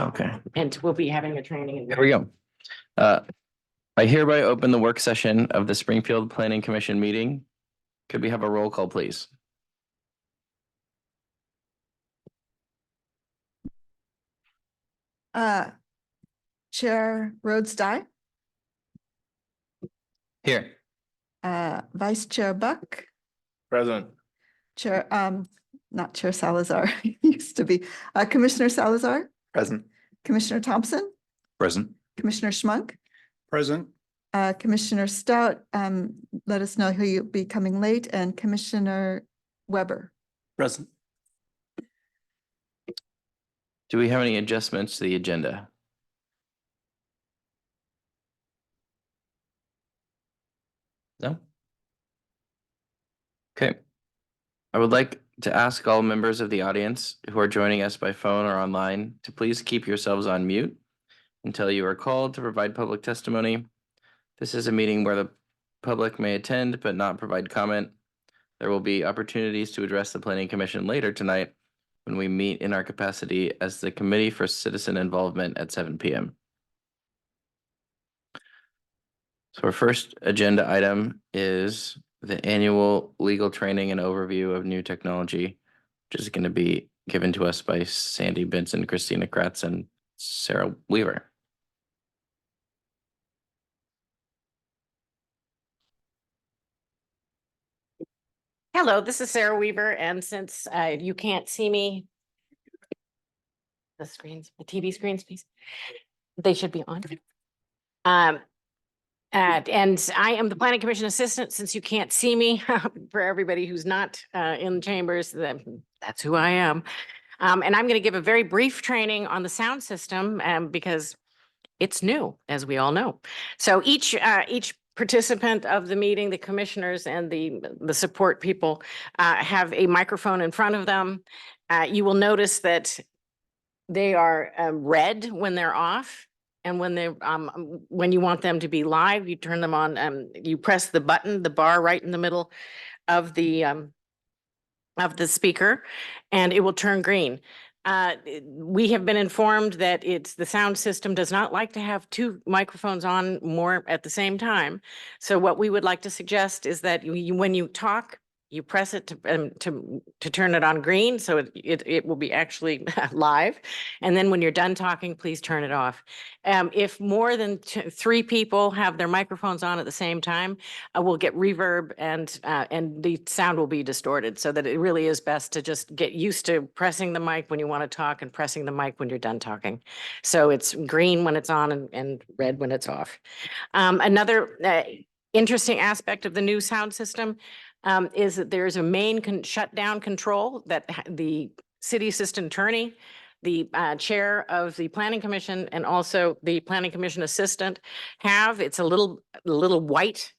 Okay, And we'll be having a training. here we go. I hereby open the work session of the Springfield Planning Commission meeting. Could we have a roll call, please? Chair Rhodes Dye, Here. Vice Chair Buck, Present. Chair, not Chair Salazar, used to be, Commissioner Salazar, Present. Commissioner Thompson, Present. Commissioner Schmunk, Present. Commissioner Stout, let us know who you'll be coming late, and Commissioner Weber. Present. Do we have any adjustments to the agenda? No? Okay. I would like to ask all members of the audience who are joining us by phone or online to please keep yourselves on mute until you are called to provide public testimony. This is a meeting where the public may attend but not provide comment. There will be opportunities to address the Planning Commission later tonight when we meet in our capacity as the Committee for Citizen Involvement at 7 p.m. So our first agenda item is the annual legal training and overview of new technology, which is going to be given to us by Sandy Benson, Christina Kratz, and Sarah Weaver. Hello, this is Sarah Weaver, and since you can't see me, the screens, the TV screens, please, they should be on. And I am the Planning Commission Assistant. Since you can't see me, for everybody who's not in the chambers, that's who I am. And I'm going to give a very brief training on the sound system because it's new, as we all know. So each participant of the meeting, the commissioners and the support people have a microphone in front of them. You will notice that they are red when they're off. And when you want them to be live, you turn them on, you press the button, the bar right in the middle of the speaker, and it will turn green. We have been informed that the sound system does not like to have two microphones on more at the same time. So what we would like to suggest is that when you talk, you press it to turn it on green, so it will be actually live. And then when you're done talking, please turn it off. If more than three people have their microphones on at the same time, we'll get reverb and the sound will be distorted. So that it really is best to just get used to pressing the mic when you want to talk and pressing the mic when you're done talking. So it's green when it's on and red when it's off. Another interesting aspect of the new sound system is that there's a main shutdown control that the city assistant attorney, the chair of the planning commission, and also the planning commission assistant have. It's a little white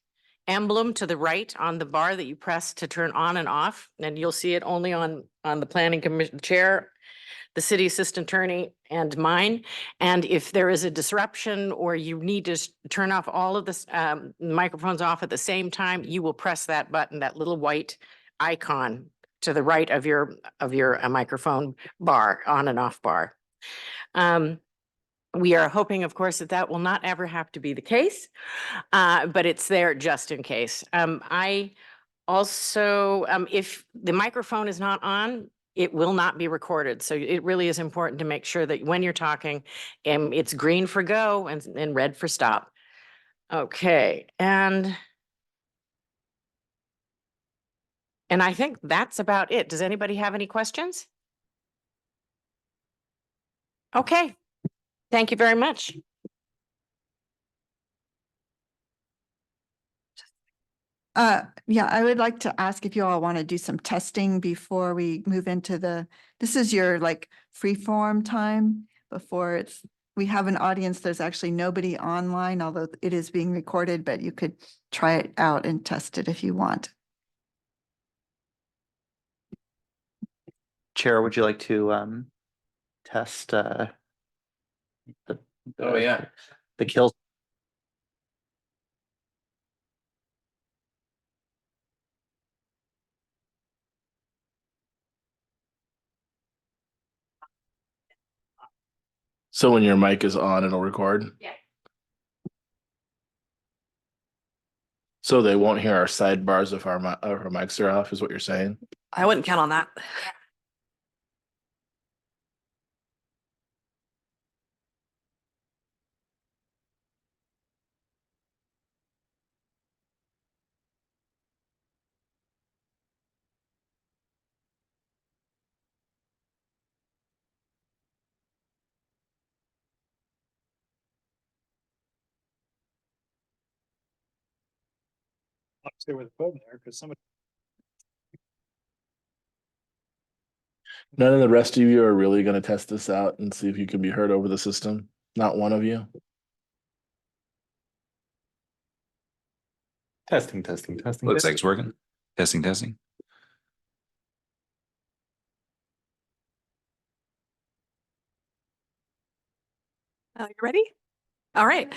emblem to the right on the bar that you press to turn on and off, and you'll see it only on the planning commission chair, the city assistant attorney, and mine. And if there is a disruption or you need to turn off all of the microphones off at the same time, you will press that button, that little white icon to the right of your microphone bar, on and off bar. We are hoping, of course, that will not ever have to be the case, but it's there just in case. I also, if the microphone is not on, it will not be recorded. So it really is important to make sure that when you're talking, it's green for go and red for stop. Okay, and I think that's about it. Does anybody have any questions? Okay, thank you very much. Yeah, I would like to ask if you all want to do some testing before we move into this is your like free form time before we have an audience. There's actually nobody online, although it is being recorded, but you could try it out and test it if you want. Chair, would you like to test Oh yeah. the kill? So when your mic is on, it'll record? Yeah. So they won't hear our sidebars if our mics are off, is what you're saying? I wouldn't count on that. Stay with the phone there because somebody. None of the rest of you are really gonna test this out and see if you can be heard over the system? Not one of you? Testing. Looks like it's working. Testing. You ready? All right.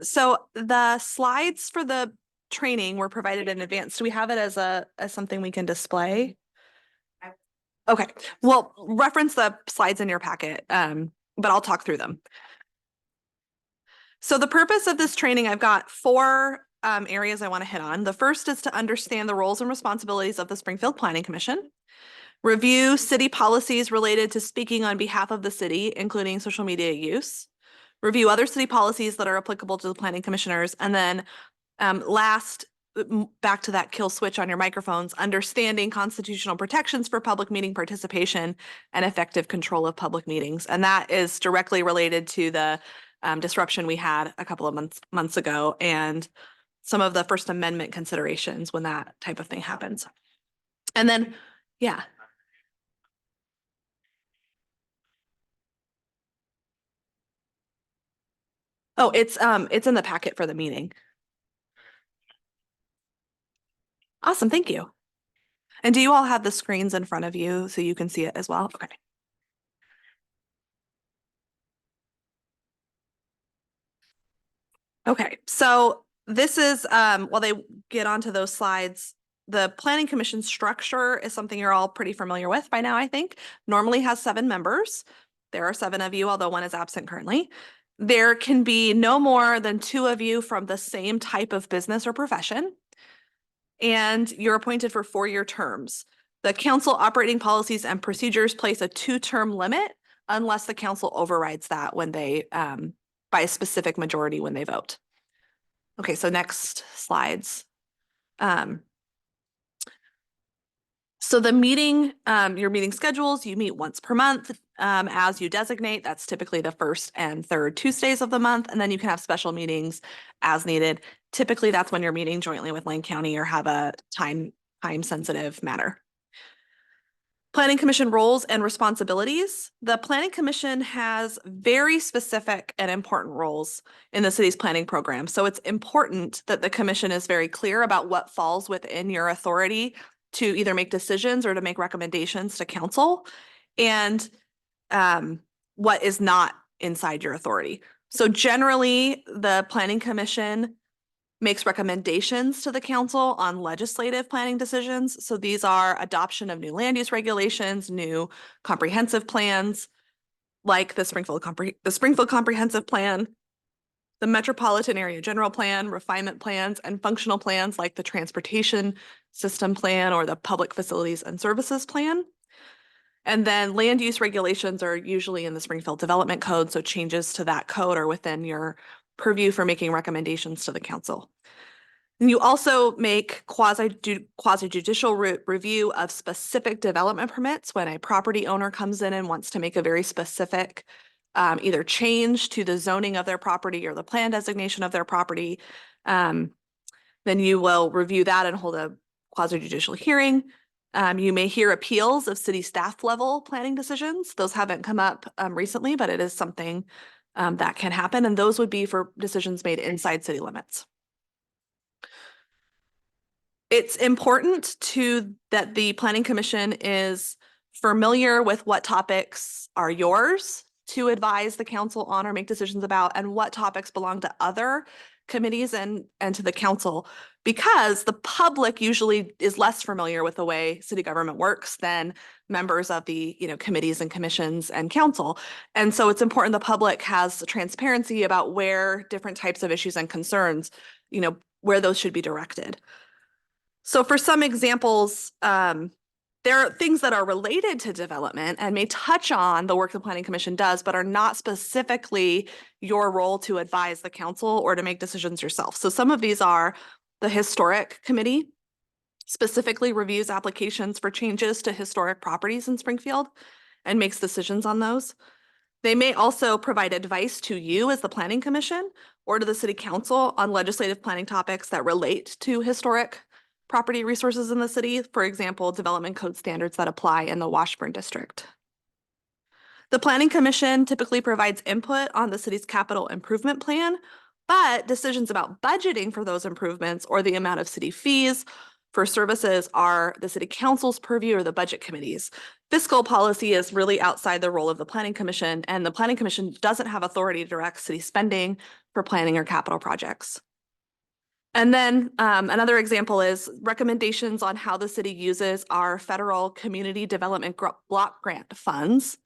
So the slides for the training were provided in advance. Do we have it as something we can display? Okay, well, reference the slides in your packet, but I'll talk through them. So the purpose of this training, I've got four areas I want to hit on. The first is to understand the roles and responsibilities of the Springfield Planning Commission. Review city policies related to speaking on behalf of the city, including social media use. Review other city policies that are applicable to the planning commissioners. And then last, back to that kill switch on your microphones, understanding constitutional protections for public meeting participation and effective control of public meetings. And that is directly related to the disruption we had a couple of months ago and some of the First Amendment considerations when that type of thing happens. And then, yeah. Oh, it's in the packet for the meeting. Awesome, thank you. And do you all have the screens in front of you so you can see it as well? Okay. Okay, so this is, while they get onto those slides, the Planning Commission structure is something you're all pretty familiar with by now, I think. Normally has 7 members. There are 7 of you, although one is absent currently. There can be no more than 2 of you from the same type of business or profession. And you're appointed for 4-year terms. The council operating policies and procedures place a 2-term limit unless the council overrides that when they, by a specific majority when they vote. Okay, so next slides. So the meeting, your meeting schedules, you meet once per month as you designate. That's typically the first and third Tuesdays of the month. And then you can have special meetings as needed. Typically, that's when you're meeting jointly with Lane County or have a time sensitive matter. Planning Commission roles and responsibilities. The Planning Commission has very specific and important roles in the city's planning program. So it's important that the commission is very clear about what falls within your authority to either make decisions or to make recommendations to council and what is not inside your authority. So generally, the Planning Commission makes recommendations to the council on legislative planning decisions. So these are adoption of new land use regulations, new comprehensive plans, like the Springfield Comprehensive Plan, the Metropolitan Area General Plan, refinement plans, and functional plans like the Transportation System Plan or the Public Facilities and Services Plan. And then land use regulations are usually in the Springfield Development Code, so changes to that code are within your purview for making recommendations to the council. And you also make quasi-judicial review of specific development permits when a property owner comes in and wants to make a very specific either change to the zoning of their property or the plan designation of their property. Then you will review that and hold a quasi-judicial hearing. You may hear appeals of city staff level planning decisions. Those haven't come up recently, but it is something that can happen. And those would be for decisions made inside city limits. It's important that the Planning Commission is familiar with what topics are yours to advise the council on or make decisions about, and what topics belong to other committees and to the council, because the public usually is less familiar with the way city government works than members of the, committees and commissions and council. And so it's important the public has transparency about where different types of issues and concerns, where those should be directed. So for some examples, there are things that are related to development and may touch on the work the Planning Commission does, but are not specifically your role to advise the council or to make decisions yourself. So some of these are the Historic Committee, specifically reviews applications for changes to historic properties in Springfield and makes decisions on those. They may also provide advice to you as the Planning Commission or to the City Council on legislative planning topics that relate to historic property resources in the city, for example, development code standards that apply in the Washburn district. The Planning Commission typically provides input on the city's capital improvement plan, but decisions about budgeting for those improvements or the amount of city fees for services are the City Council's purview or the budget committees. Fiscal policy is really outside the role of the Planning Commission, and the Planning Commission doesn't have authority to direct city spending for planning or capital projects. And then another example is recommendations on how the city uses our federal community development block grant funds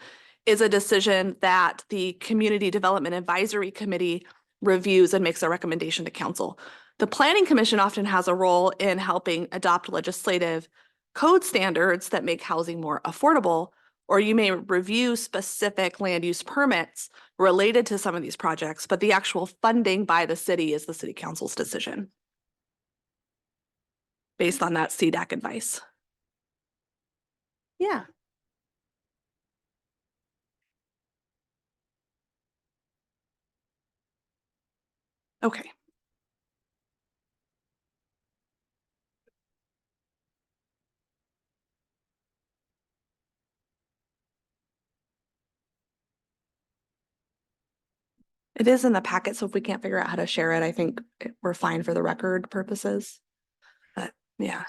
is a decision that the Community Development Advisory Committee reviews and makes a recommendation to council. The Planning Commission often has a role in helping adopt legislative code standards that make housing more affordable, or you may review specific land use permits related to some of these projects, but the actual funding by the city is the City Council's decision based on that CDAC advice. Yeah. Okay. It is in the packet, so if we can't figure out how to share it, I think we're fine for the record purposes. But yeah.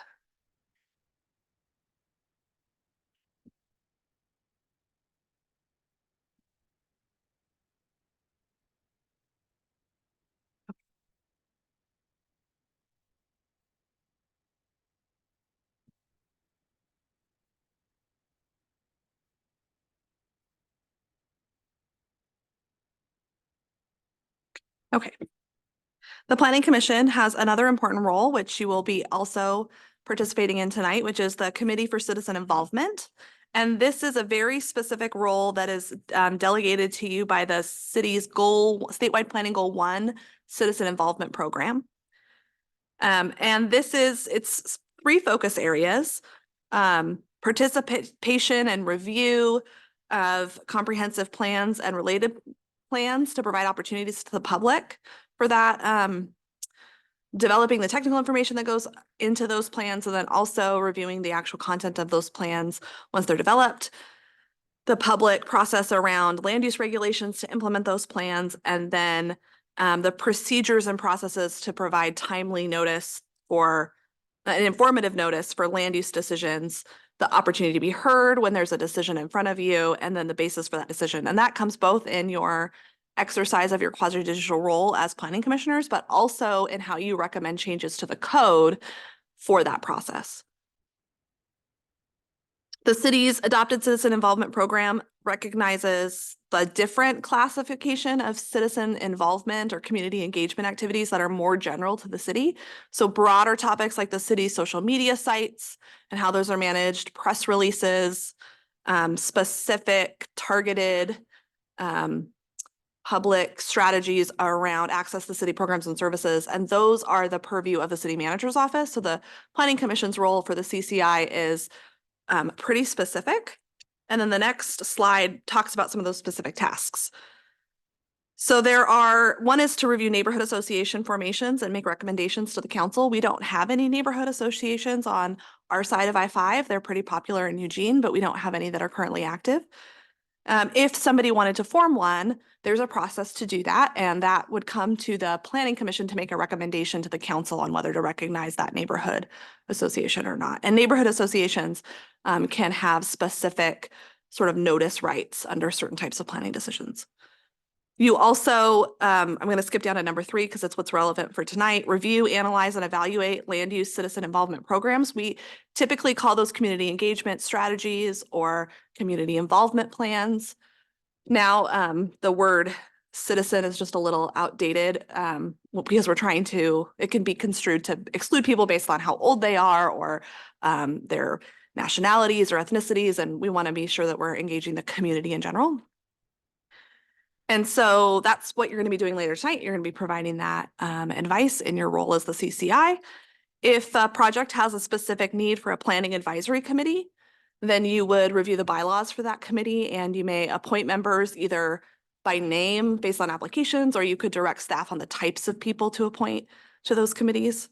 Okay. The Planning Commission has another important role, which you will be also participating in tonight, which is the Committee for Citizen Involvement. And this is a very specific role that is delegated to you by the city's statewide planning goal 1 citizen involvement program. And it's 3 focus areas: participation and review of comprehensive plans and related plans to provide opportunities to the public for that, developing the technical information that goes into those plans, and then also reviewing the actual content of those plans once they're developed, the public process around land use regulations to implement those plans, and then the procedures and processes to provide timely notice for an informative notice for land use decisions, the opportunity to be heard when there's a decision in front of you, and then the basis for that decision. And that comes both in your exercise of your quasi-judicial role as planning commissioners, but also in how you recommend changes to the code for that process. The city's adopted citizen involvement program recognizes the different classification of citizen involvement or community engagement activities that are more general to the city. So broader topics like the city's social media sites and how those are managed, press releases, specific targeted public strategies around access to city programs and services. And those are the purview of the city manager's office. So the Planning Commission's role for the CCI is pretty specific. And then the next slide talks about some of those specific tasks. So one is to review neighborhood association formations and make recommendations to the council. We don't have any neighborhood associations on our side of I-5. They're pretty popular in Eugene, but we don't have any that are currently active. If somebody wanted to form one, there's a process to do that, and that would come to the Planning Commission to make a recommendation to the council on whether to recognize that neighborhood association or not. And neighborhood associations can have specific sort of notice rights under certain types of planning decisions. You also, I'm going to skip down to number 3 because it's what's relevant for tonight. Review, analyze, and evaluate land use citizen involvement programs. We typically call those community engagement strategies or community involvement plans. Now, the word citizen is just a little outdated because we're trying to, it can be construed to exclude people based on how old they are or their nationalities or ethnicities, and we want to be sure that we're engaging the community in general. And so that's what you're going to be doing later tonight. You're going to be providing that advice in your role as the CCI. If a project has a specific need for a planning advisory committee, then you would review the bylaws for that committee, and you may appoint members either by name based on applications, or you could direct staff on the types of people to appoint to those committees.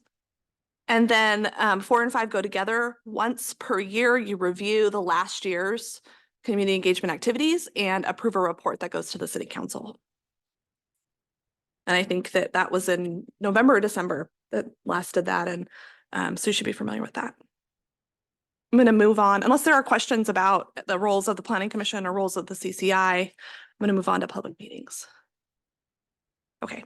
And then 4 and 5 go together. Once per year, you review the last year's community engagement activities and approve a report that goes to the city council. And I think that that was in November or December that last did that. And so you should be familiar with that. I'm going to move on, unless there are questions about the roles of the Planning Commission or roles of the CCI, I'm going to move on to public meetings. Okay.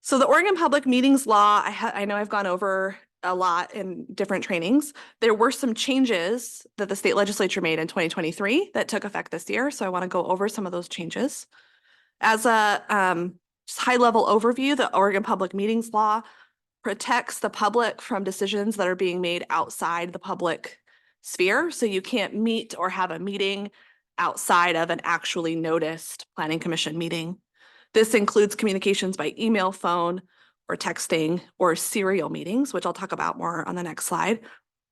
So the Oregon Public Meetings Law, I know I've gone over a lot in different trainings. There were some changes that the state legislature made in 2023 that took effect this year. So I want to go over some of those changes. As a just high-level overview, the Oregon Public Meetings Law protects the public from decisions that are being made outside the public sphere. So you can't meet or have a meeting outside of an actually noticed Planning Commission meeting. This includes communications by email, phone, or texting, or serial meetings, which I'll talk about more on the next slide.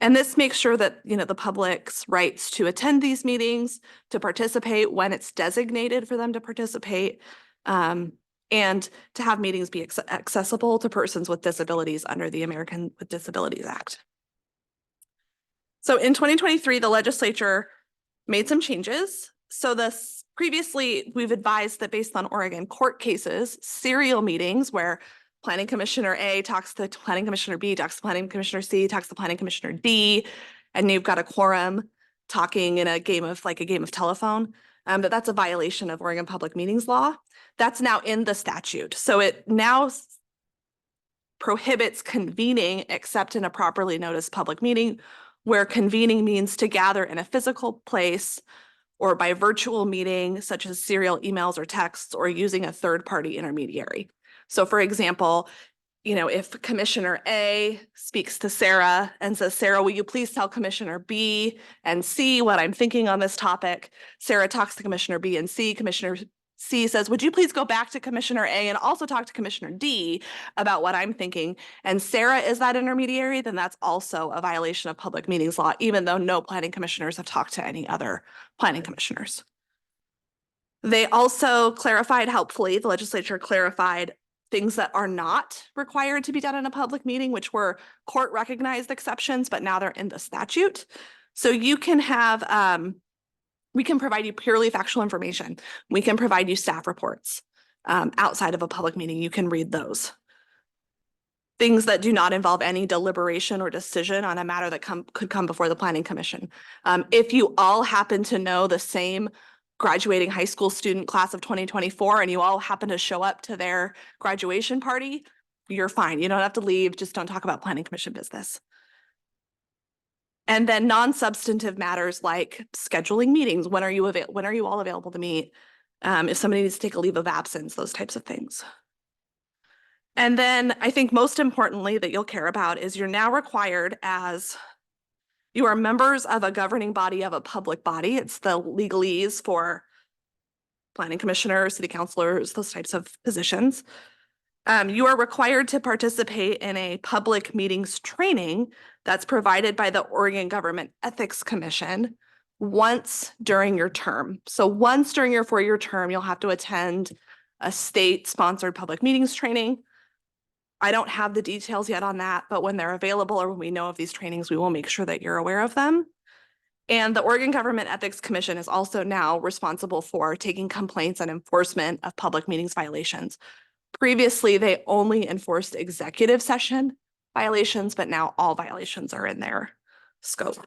And this makes sure that, you know, the public's rights to attend these meetings, to participate when it's designated for them to participate, and to have meetings be accessible to persons with disabilities under the American with Disabilities Act. So in 2023, the legislature made some changes. So this previously, we've advised that based on Oregon court cases, serial meetings where Planning Commissioner A talks to Planning Commissioner B, talks to Planning Commissioner C, talks to Planning Commissioner D, and you've got a quorum talking in a game of telephone, that's a violation of Oregon Public Meetings Law. That's now in the statute. So it now prohibits convening except in a properly noticed public meeting, where convening means to gather in a physical place or by virtual meeting, such as serial emails or texts, or using a third-party intermediary. So for example, you know, if Commissioner A speaks to Sarah and says, Sarah, will you please tell Commissioner B and C what I'm thinking on this topic? Sarah talks to Commissioner B and C. Commissioner C says, would you please go back to Commissioner A and also talk to Commissioner D about what I'm thinking? And Sarah is that intermediary, then that's also a violation of public meetings law, even though no planning commissioners have talked to any other planning commissioners. They also clarified, helpfully, the legislature clarified things that are not required to be done in a public meeting, which were court recognized exceptions, but now they're in the statute. So you can have, we can provide you purely factual information. We can provide you staff reports outside of a public meeting. You can read those. Things that do not involve any deliberation or decision on a matter that could come before the Planning Commission. If you all happen to know the same graduating high school student class of 2024 and you all happen to show up to their graduation party, you're fine. You don't have to leave. Just don't talk about Planning Commission business. And then non-substantive matters like scheduling meetings. When are you all available to meet? If somebody needs to take a leave of absence, those types of things. And then I think most importantly that you'll care about is you're now required, as you are members of a governing body of a public body. It's the legalese for planning commissioners, city councilors, those types of positions. You are required to participate in a public meetings training that's provided by the Oregon Government Ethics Commission once during your term. So once during your 4-year term, you'll have to attend a state-sponsored public meetings training. I don't have the details yet on that, but when they're available or when we know of these trainings, we will make sure that you're aware of them. And the Oregon Government Ethics Commission is also now responsible for taking complaints and enforcement of public meetings violations. Previously, they only enforced executive session violations, but now all violations are in their scope.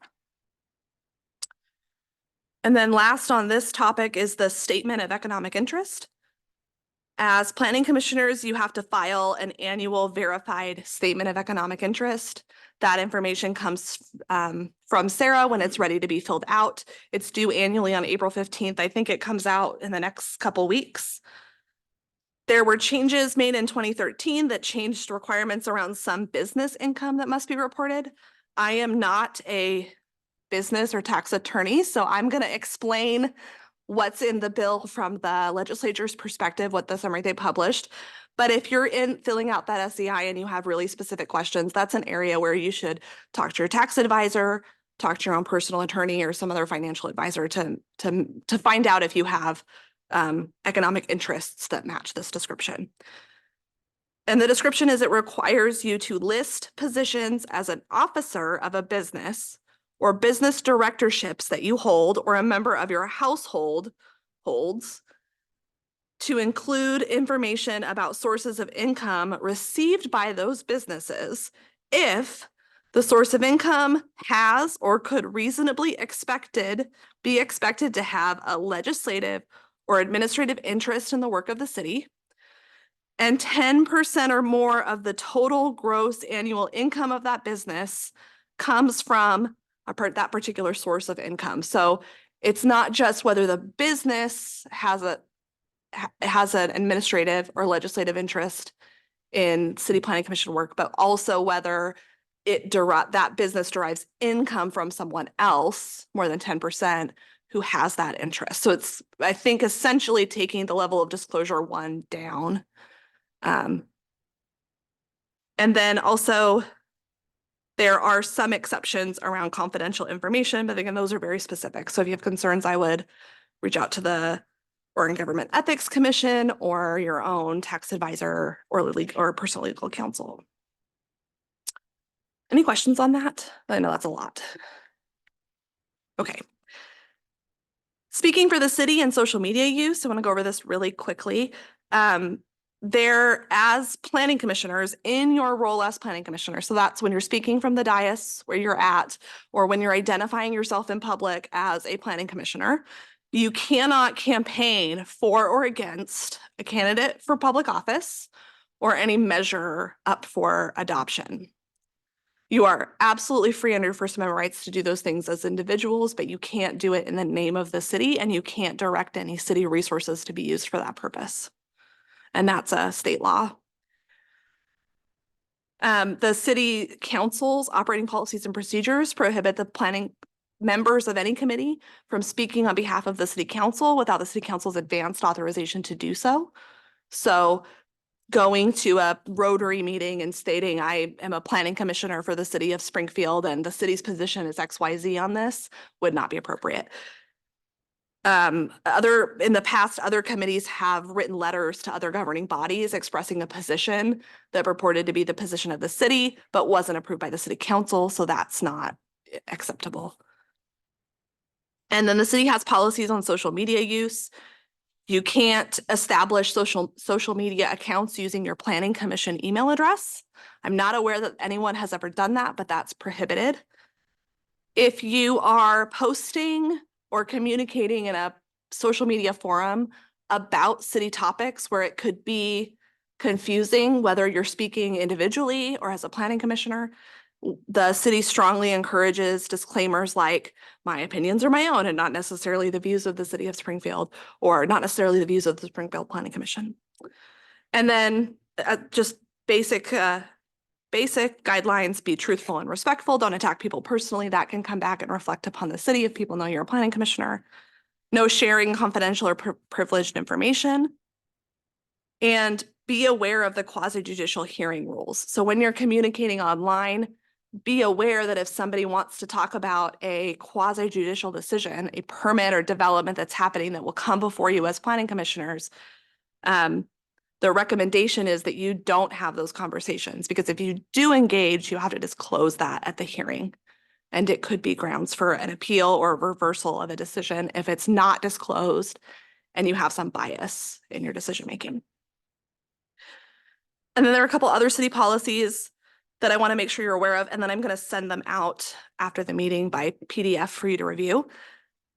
And then last on this topic is the statement of economic interest. As planning commissioners, you have to file an annual verified statement of economic interest. That information comes from Sarah when it's ready to be filled out. It's due annually on April 15th. I think it comes out in the next couple weeks. There were changes made in 2013 that changed requirements around some business income that must be reported. I am not a business or tax attorney, so I'm going to explain what's in the bill from the legislature's perspective, what the summary they published. But if you're in filling out that SEI and you have really specific questions, that's an area where you should talk to your tax advisor, talk to your own personal attorney or some other financial advisor to find out if you have economic interests that match this description. And the description is it requires you to list positions as an officer of a business or business directorships that you hold or a member of your household holds, to include information about sources of income received by those businesses if the source of income has or could reasonably be expected to have a legislative or administrative interest in the work of the city, and 10% or more of the total gross annual income of that business comes from that particular source of income. So it's not just whether the business has an administrative or legislative interest in city planning commission work, but also whether that business derives income from someone else, more than 10%, who has that interest. So it's, I think, essentially taking the level of disclosure one down. And then also, there are some exceptions around confidential information, but again, those are very specific. So if you have concerns, I would reach out to the Oregon Government Ethics Commission or your own tax advisor or personal legal counsel. Any questions on that? I know that's a lot. Okay. Speaking for the city and social media use, I want to go over this really quickly. There, as planning commissioners, in your role as planning commissioner, so that's when you're speaking from the dais where you're at, or when you're identifying yourself in public as a planning commissioner, you cannot campaign for or against a candidate for public office or any measure up for adoption. You are absolutely free under your First Amendment rights to do those things as individuals, but you can't do it in the name of the city, and you can't direct any city resources to be used for that purpose. And that's a state law. The city council's operating policies and procedures prohibit the planning members of any committee from speaking on behalf of the city council without the city council's advanced authorization to do so. So going to a Rotary meeting and stating I am a planning commissioner for the city of Springfield and the city's position is XYZ on this would not be appropriate. In the past, other committees have written letters to other governing bodies expressing a position that purported to be the position of the city, but wasn't approved by the city council, so that's not acceptable. And then the city has policies on social media use. You can't establish social media accounts using your planning commission email address. I'm not aware that anyone has ever done that, but that's prohibited. If you are posting or communicating in a social media forum about city topics where it could be confusing, whether you're speaking individually or as a planning commissioner, the city strongly encourages disclaimers like, my opinions are my own and not necessarily the views of the city of Springfield, or not necessarily the views of the Springfield Planning Commission. And then just basic guidelines: be truthful and respectful. Don't attack people personally. That can come back and reflect upon the city if people know you're a planning commissioner. No sharing confidential or privileged information. And be aware of the quasi-judicial hearing rules. So when you're communicating online, be aware that if somebody wants to talk about a quasi-judicial decision, a permit or development that's happening that will come before you as planning commissioners, the recommendation is that you don't have those conversations, because if you do engage, you have to disclose that at the hearing. And it could be grounds for an appeal or reversal of a decision if it's not disclosed and you have some bias in your decision-making. And then there are a couple other city policies that I want to make sure you're aware of, and then I'm going to send them out after the meeting by PDF for you to review.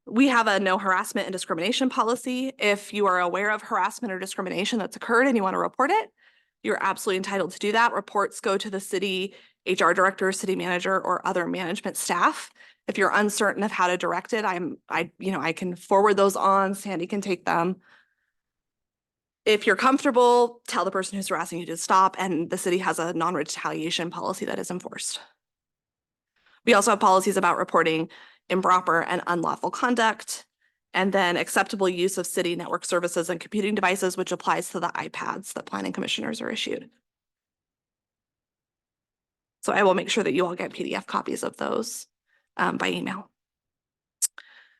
We have a no harassment and discrimination policy. If you are aware of harassment or discrimination that's occurred and you want to report it, you're absolutely entitled to do that. Reports go to the city HR director, city manager, or other management staff. If you're uncertain of how to direct it, I can forward those on. Sandy can take them. If you're comfortable, tell the person who's harassing you to stop, and the city has a non-retaliation policy that is enforced. We also have policies about reporting improper and unlawful conduct, and then acceptable use of city network services and computing devices, which applies to the iPads that planning commissioners are issued. So I will make sure that you all get PDF copies of those by email.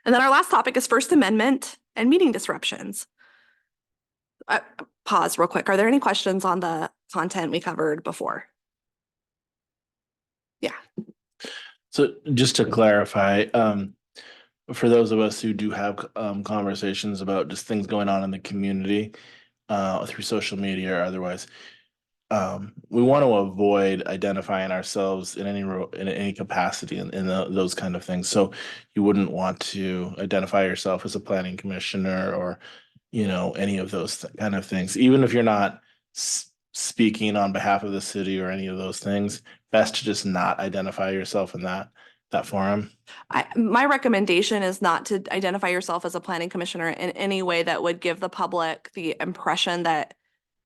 And then our last topic is First Amendment and meeting disruptions. Pause real quick. Are there any questions on the content we covered before? Yeah. So just to clarify, for those of us who do have conversations about just things going on in the community through social media or otherwise, we want to avoid identifying ourselves in any capacity in those kind of things. So you wouldn't want to identify yourself as a planning commissioner or, you know, any of those kind of things. Even if you're not speaking on behalf of the city or any of those things, best to just not identify yourself in that forum. My recommendation is not to identify yourself as a planning commissioner in any way that would give the public the impression that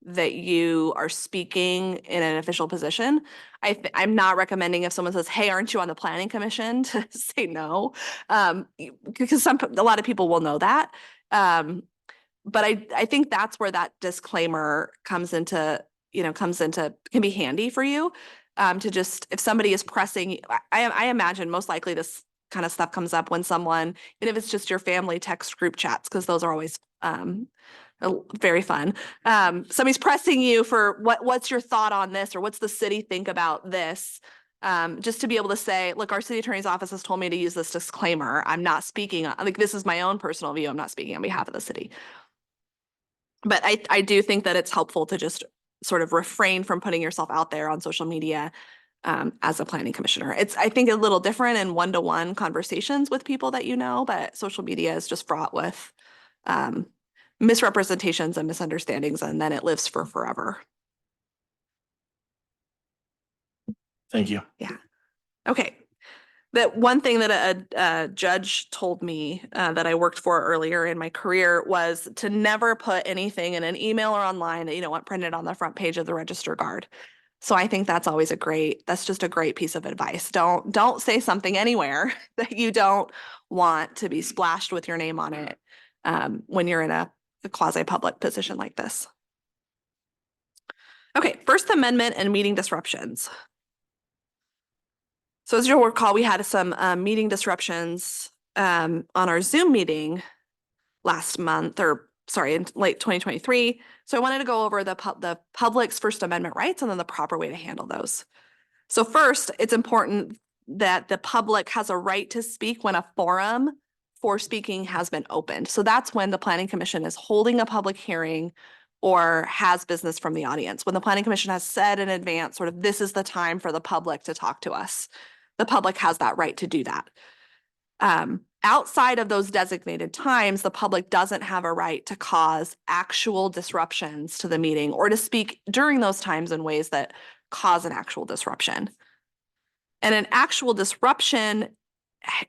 you are speaking in an official position. I'm not recommending if someone says, "Hey, aren't you on the planning commission?" to say no, because a lot of people will know that. But I think that's where that disclaimer can be handy for you. To just, if somebody is pressing, I imagine most likely this kind of stuff comes up when someone, even if it's just your family text group chats, because those are always very fun. Somebody's pressing you for what's your thought on this, or what's the city think about this? Just to be able to say, look, our city attorney's office has told me to use this disclaimer. I'm not speaking like, this is my own personal view. I'm not speaking on behalf of the city. But I do think that it's helpful to just sort of refrain from putting yourself out there on social media as a planning commissioner. It's, I think, a little different in one-to-one conversations with people that you know, but social media is just fraught with misrepresentations and misunderstandings, and then it lives for forever. Thank you. Yeah. Okay. That one thing that a judge told me that I worked for earlier in my career was to never put anything in an email or online that you don't want printed on the front page of the Register Guard. So I think that's always that's just a great piece of advice. Don't say something anywhere that you don't want to be splashed with your name on it when you're in a quasi-public position like this. Okay, First Amendment and meeting disruptions. So as you'll recall, we had some meeting disruptions on our Zoom meeting last month, or sorry, in late 2023. So I wanted to go over the public's First Amendment rights and then the proper way to handle those. So first, it's important that the public has a right to speak when a forum for speaking has been opened. So that's when the Planning Commission is holding a public hearing or has business from the audience. When the Planning Commission has said in advance, sort of, this is the time for the public to talk to us. The public has that right to do that. Outside of those designated times, the public doesn't have a right to cause actual disruptions to the meeting or to speak during those times in ways that cause an actual disruption. And an actual disruption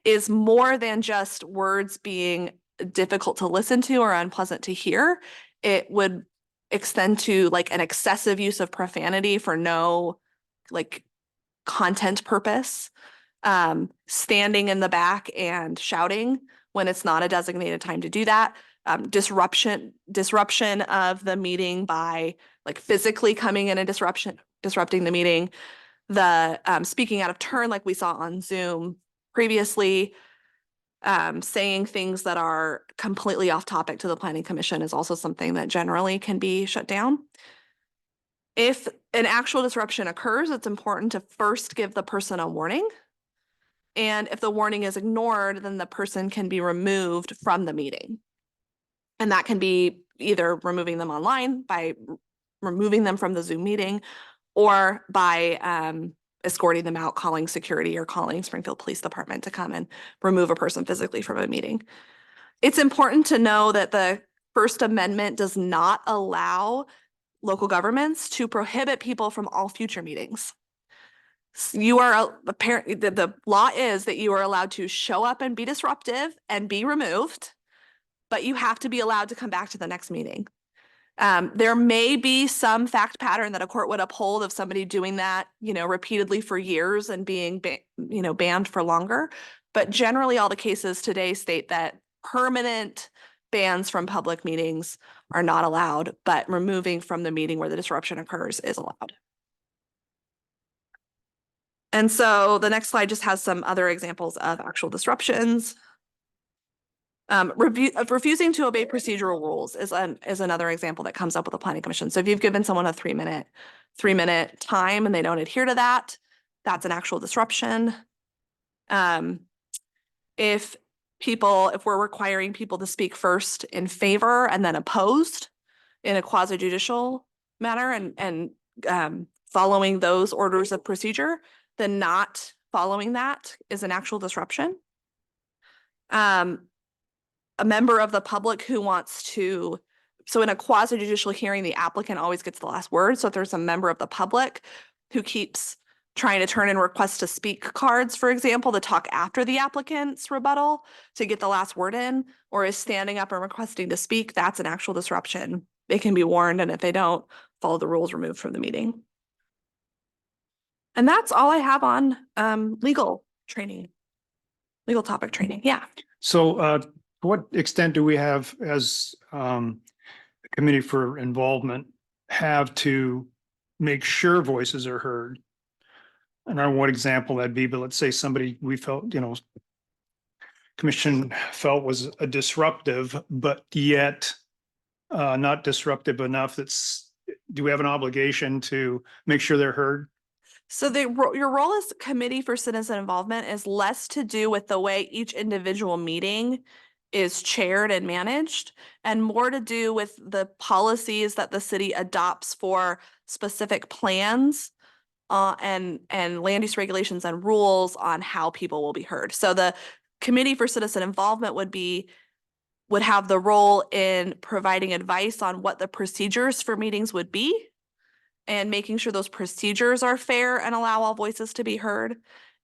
is more than just words being difficult to listen to or unpleasant to hear. It would extend to like an excessive use of profanity for no like content purpose, standing in the back and shouting when it's not a designated time to do that, disruption of the meeting by like physically coming in and disrupting the meeting, the speaking out of turn like we saw on Zoom previously, saying things that are completely off topic to the Planning Commission is also something that generally can be shut down. If an actual disruption occurs, it's important to first give the person a warning. And if the warning is ignored, then the person can be removed from the meeting. And that can be either removing them online by removing them from the Zoom meeting, or by escorting them out, calling security or calling Springfield Police Department to come and remove a person physically from a meeting. It's important to know that the First Amendment does not allow local governments to prohibit people from all future meetings. You are apparently the law is that you are allowed to show up and be disruptive and be removed, but you have to be allowed to come back to the next meeting. There may be some fact pattern that a court would uphold of somebody doing that, repeatedly for years and being, banned for longer. But generally, all the cases today state that permanent bans from public meetings are not allowed, but removing from the meeting where the disruption occurs is allowed. And so the next slide just has some other examples of actual disruptions. Refusing to obey procedural rules is another example that comes up with the Planning Commission. So if you've given someone a 3-minute time and they don't adhere to that, that's an actual disruption. If we're requiring people to speak first in favor and then opposed in a quasi-judicial manner and following those orders of procedure, then not following that is an actual disruption. A member of the public who wants to, so in a quasi-judicial hearing, the applicant always gets the last word. So if there's a member of the public who keeps trying to turn in requests to speak cards, for example, to talk after the applicant's rebuttal to get the last word in, or is standing up and requesting to speak, that's an actual disruption. They can be warned, and if they don't follow the rules, removed from the meeting. And that's all I have on legal topic training. Yeah. So to what extent do we have as a committee for involvement have to make sure voices are heard? I don't know what example that'd be, but let's say somebody we felt, commission felt was a disruptive, but yet not disruptive enough. Do we have an obligation to make sure they're heard? So your role as committee for citizen involvement is less to do with the way each individual meeting is chaired and managed, and more to do with the policies that the city adopts for specific plans and land use regulations and rules on how people will be heard. So the committee for citizen involvement would have the role in providing advice on what the procedures for meetings would be, and making sure those procedures are fair and allow all voices to be heard.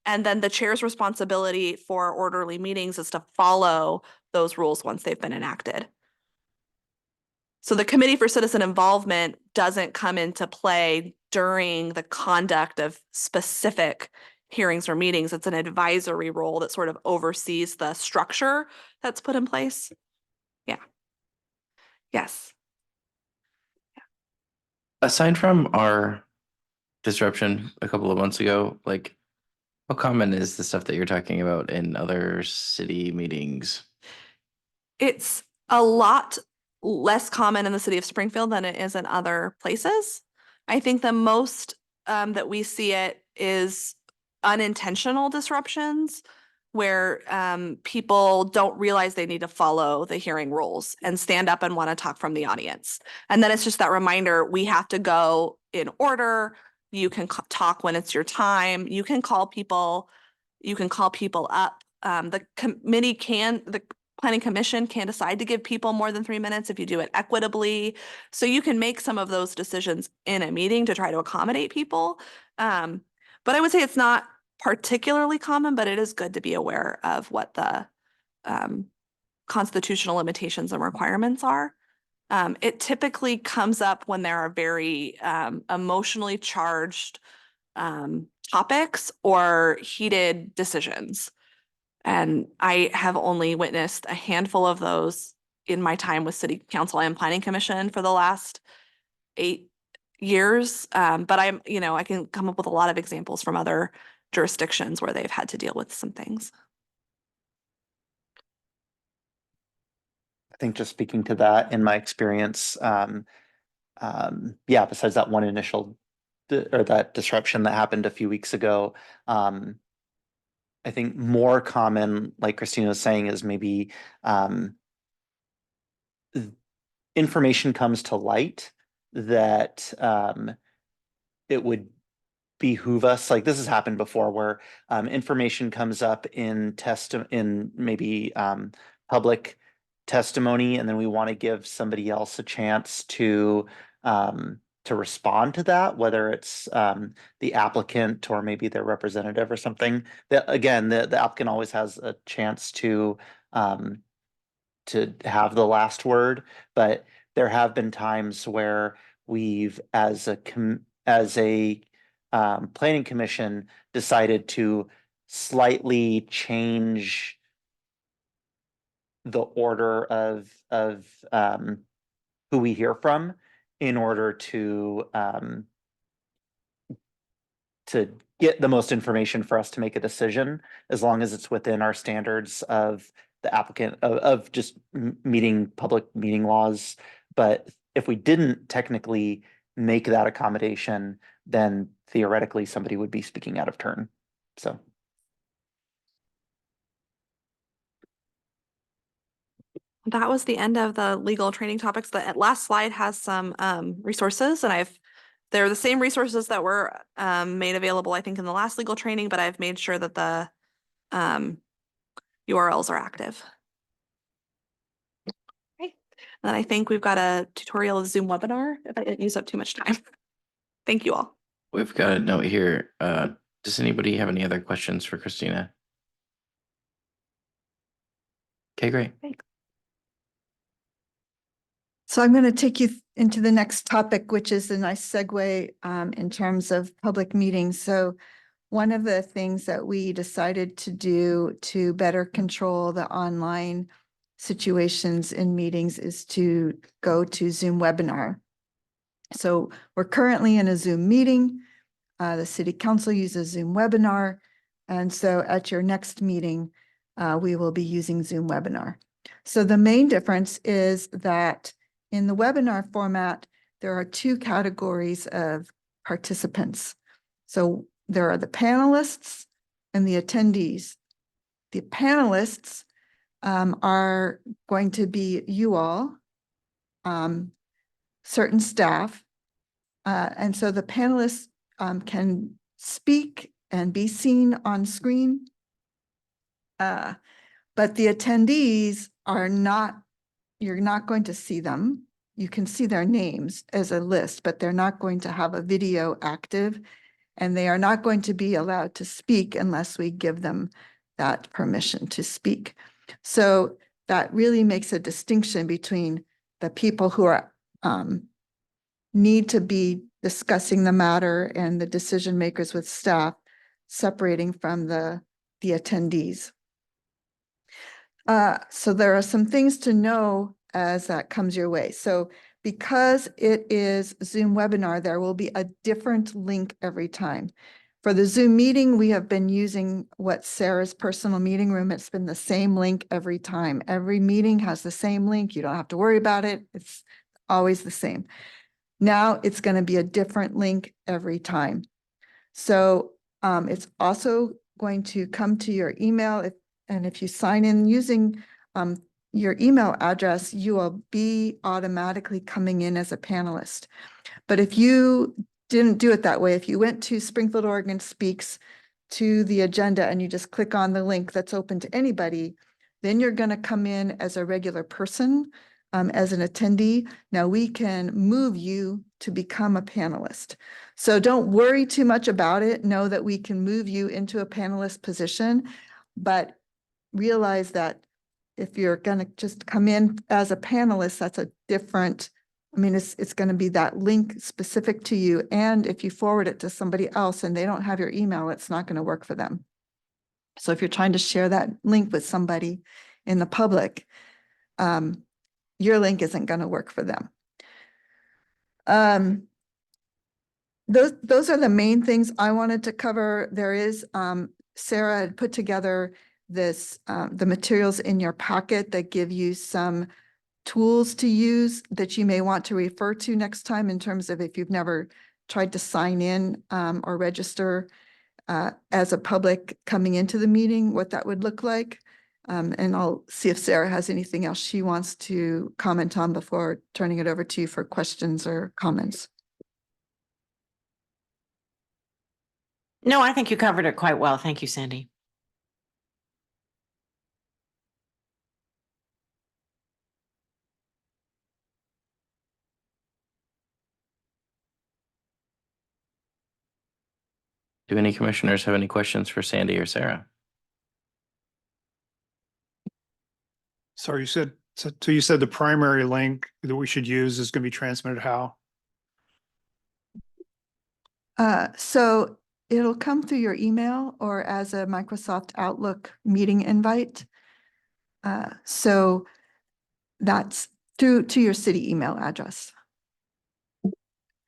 And then the chair's responsibility for orderly meetings is to follow those rules once they've been enacted. So the Committee for Citizen Involvement doesn't come into play during the conduct of specific hearings or meetings. It's an advisory role that sort of oversees the structure that's put in place. Yeah. Yes. Aside from our disruption a couple of months ago, like, how common is the stuff that you're talking about in other city meetings? It's a lot less common in the city of Springfield than it is in other places. I think the most that we see it is unintentional disruptions where people don't realize they need to follow the hearing rules and stand up and want to talk from the audience. And then it's just that reminder, we have to go in order. You can talk when it's your time. You can call people up. The Planning Commission can decide to give people more than 3 minutes if you do it equitably. So you can make some of those decisions in a meeting to try to accommodate people. But I would say it's not particularly common, but it is good to be aware of what the constitutional limitations and requirements are. It typically comes up when there are very emotionally charged topics or heated decisions. And I have only witnessed a handful of those in my time with City Council and Planning Commission for the last 8 years. But I can come up with a lot of examples from other jurisdictions where they've had to deal with some things. I think just speaking to that, in my experience, besides that one initial or that disruption that happened a few weeks ago, I think more common, like Christina was saying, is maybe information comes to light that it would behoove us, like this has happened before where information comes up in maybe public testimony, and then we want to give somebody else a chance to respond to that, whether it's the applicant or maybe their representative or something. That again, the applicant always has a chance to have the last word, but there have been times where we've, as a planning commission, decided to slightly change the order of who we hear from in order to get the most information for us to make a decision, as long as it's within our standards of the applicant of just meeting public meeting laws. But if we didn't technically make that accommodation, then theoretically somebody would be speaking out of turn. So. That was the end of the legal training topics. The last slide has some resources, and they're the same resources that were made available, I think, in the last legal training, but I've made sure that the URLs are active. Okay. And I think we've got a tutorial of Zoom webinar if I didn't use up too much time. Thank you all. We've got a note here. Does anybody have any other questions for Christina? Okay, great. Thanks. So I'm going to take you into the next topic, which is a nice segue in terms of public meetings. So one of the things that we decided to do to better control the online situations in meetings is to go to Zoom webinar. So we're currently in a Zoom meeting. The city council uses Zoom webinar. And so at your next meeting, we will be using Zoom webinar. So the main difference is that in the webinar format, there are two categories of participants. So there are the panelists and the attendees. The panelists are going to be you all, certain staff. And so the panelists can speak and be seen on screen. But the attendees are not, you're not going to see them. You can see their names as a list, but they're not going to have a video active, and they are not going to be allowed to speak unless we give them that permission to speak. So that really makes a distinction between the people who are need to be discussing the matter and the decision makers with staff, separating from the attendees. So there are some things to know as that comes your way. So because it is Zoom webinar, there will be a different link every time. For the Zoom meeting, we have been using what's Sarah's personal meeting room. It's been the same link every time. Every meeting has the same link. You don't have to worry about it. It's always the same. Now it's going to be a different link every time. So it's also going to come to your email. And if you sign in using your email address, you will be automatically coming in as a panelist. But if you didn't do it that way, if you went to Springfield, Oregon Speaks to the agenda and you just click on the link that's open to anybody, then you're going to come in as a regular person, as an attendee. Now we can move you to become a panelist. So don't worry too much about it. Know that we can move you into a panelist position, but realize that if you're going to just come in as a panelist, that's a different, I mean, it's going to be that link specific to you. And if you forward it to somebody else and they don't have your email, it's not going to work for them. So if you're trying to share that link with somebody in the public, your link isn't going to work for them. Those are the main things I wanted to cover. There is, Sarah had put together this, the materials in your packet that give you some tools to use that you may want to refer to next time in terms of if you've never tried to sign in or register as a public coming into the meeting, what that would look like. And I'll see if Sarah has anything else she wants to comment on before turning it over to you for questions or comments. No, I think you covered it quite well. Thank you, Sandy. Do any commissioners have any questions for Sandy or Sarah? So you said the primary link that we should use is going to be transmitted how? So it'll come through your email or as a Microsoft Outlook meeting invite. So that's through to your city email address.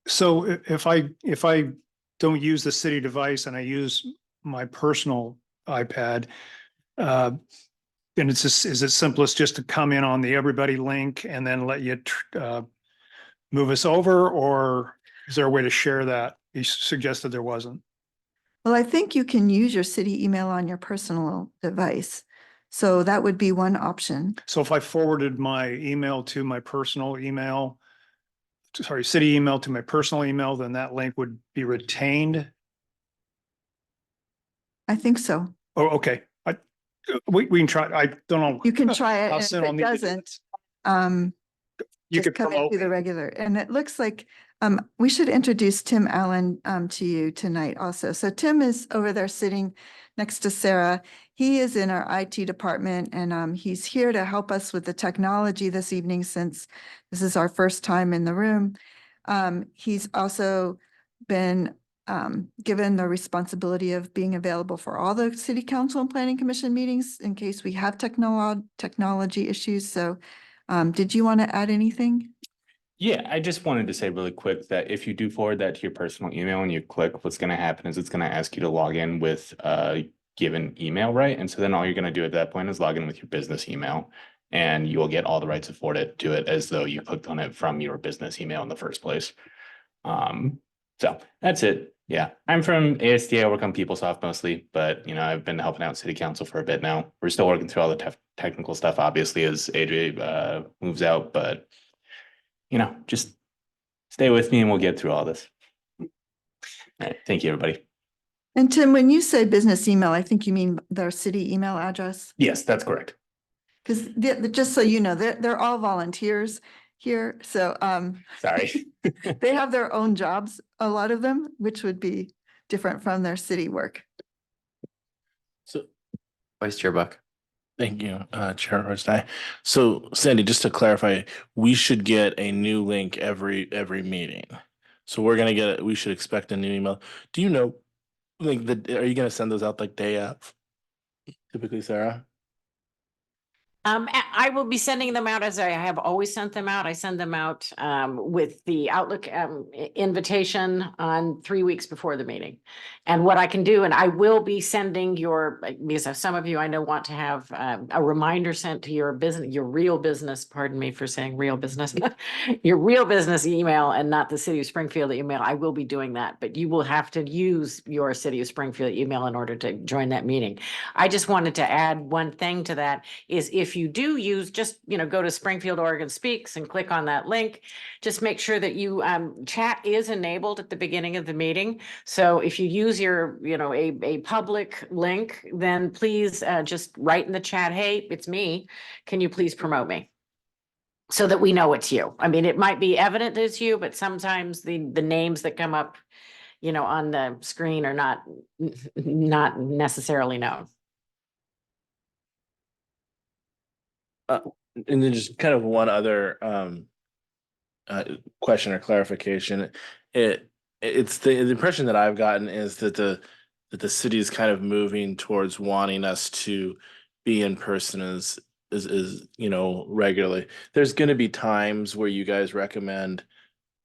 So if I don't use the city device and I use my personal iPad, then is it simplest just to come in on the everybody link and then let you move us over, or is there a way to share that? You suggested there wasn't. Well, I think you can use your city email on your personal device. So that would be one option. So if I forwarded my email to my personal email, sorry, city email to my personal email, then that link would be retained. I think so. Oh, okay. We can try. I don't know. You can try it. How And soon if I'll it need to do doesn't, this. You just could come promote into the me. regular. And it looks like we should introduce Tim Allen to you tonight also. So Tim is over there sitting next to Sarah. He is in our IT department and he's here to help us with the technology this evening since this is our first time in the room. He's also been given the responsibility of being available for all the city council and planning commission meetings in case we have technology issues. So did you want to add anything? Yeah, I just wanted to say really quick that if you do forward that to your personal email and you click, what's going to happen is it's going to ask you to log in with a given email, right? And so then all you're going to do at that point is log in with your business email and you will get all the rights afforded to it as though you clicked on it from your business email in the first place. So that's it. Yeah, I'm from ASD. I work on PeopleSoft mostly, but you know, I've been helping out city council for a bit now. We're still working through all the technical stuff, obviously, as AJ moves out, but you know, just stay with me and we'll get through all this. All right, thank you, everybody. And Tim, when you say business email, I think you mean their city email address? Yes, that's correct. Because just so you know, they're all volunteers here. So Sorry. they have their own jobs, a lot of them, which would be different from their city work. So Vice Chair Buck. thank you, Chair Horstein. So Sandy, just to clarify, we should get a new link every meeting. So we should expect a new email. Do you know, like are you gonna send those out like day of? Typically, Sarah? I will be sending them out as I have always sent them out. I send them out with the Outlook invitation on 3 weeks before the meeting. And what I can do, and I will be sending because some of you I know want to have a reminder sent to your business, your real business, pardon me for saying real business, your real business email and not the City of Springfield email. I will be doing that, but you will have to use your City of Springfield email in order to join that meeting. I just wanted to add one thing to that is if you do use, just, go to Springfield, Oregon Speaks and click on that link. Just make sure that you, chat is enabled at the beginning of the meeting. So if you use your, a public link, then please just write in the chat, hey, it's me. Can you please promote me? So that we know it's you. I mean, it might be evident that it's you, but sometimes the names that come up, on the screen are not necessarily known. And then just kind of one other question or clarification. It's the impression that I've gotten is that the city is kind of moving towards wanting us to be in person as regularly. There's going to be times where you guys recommend,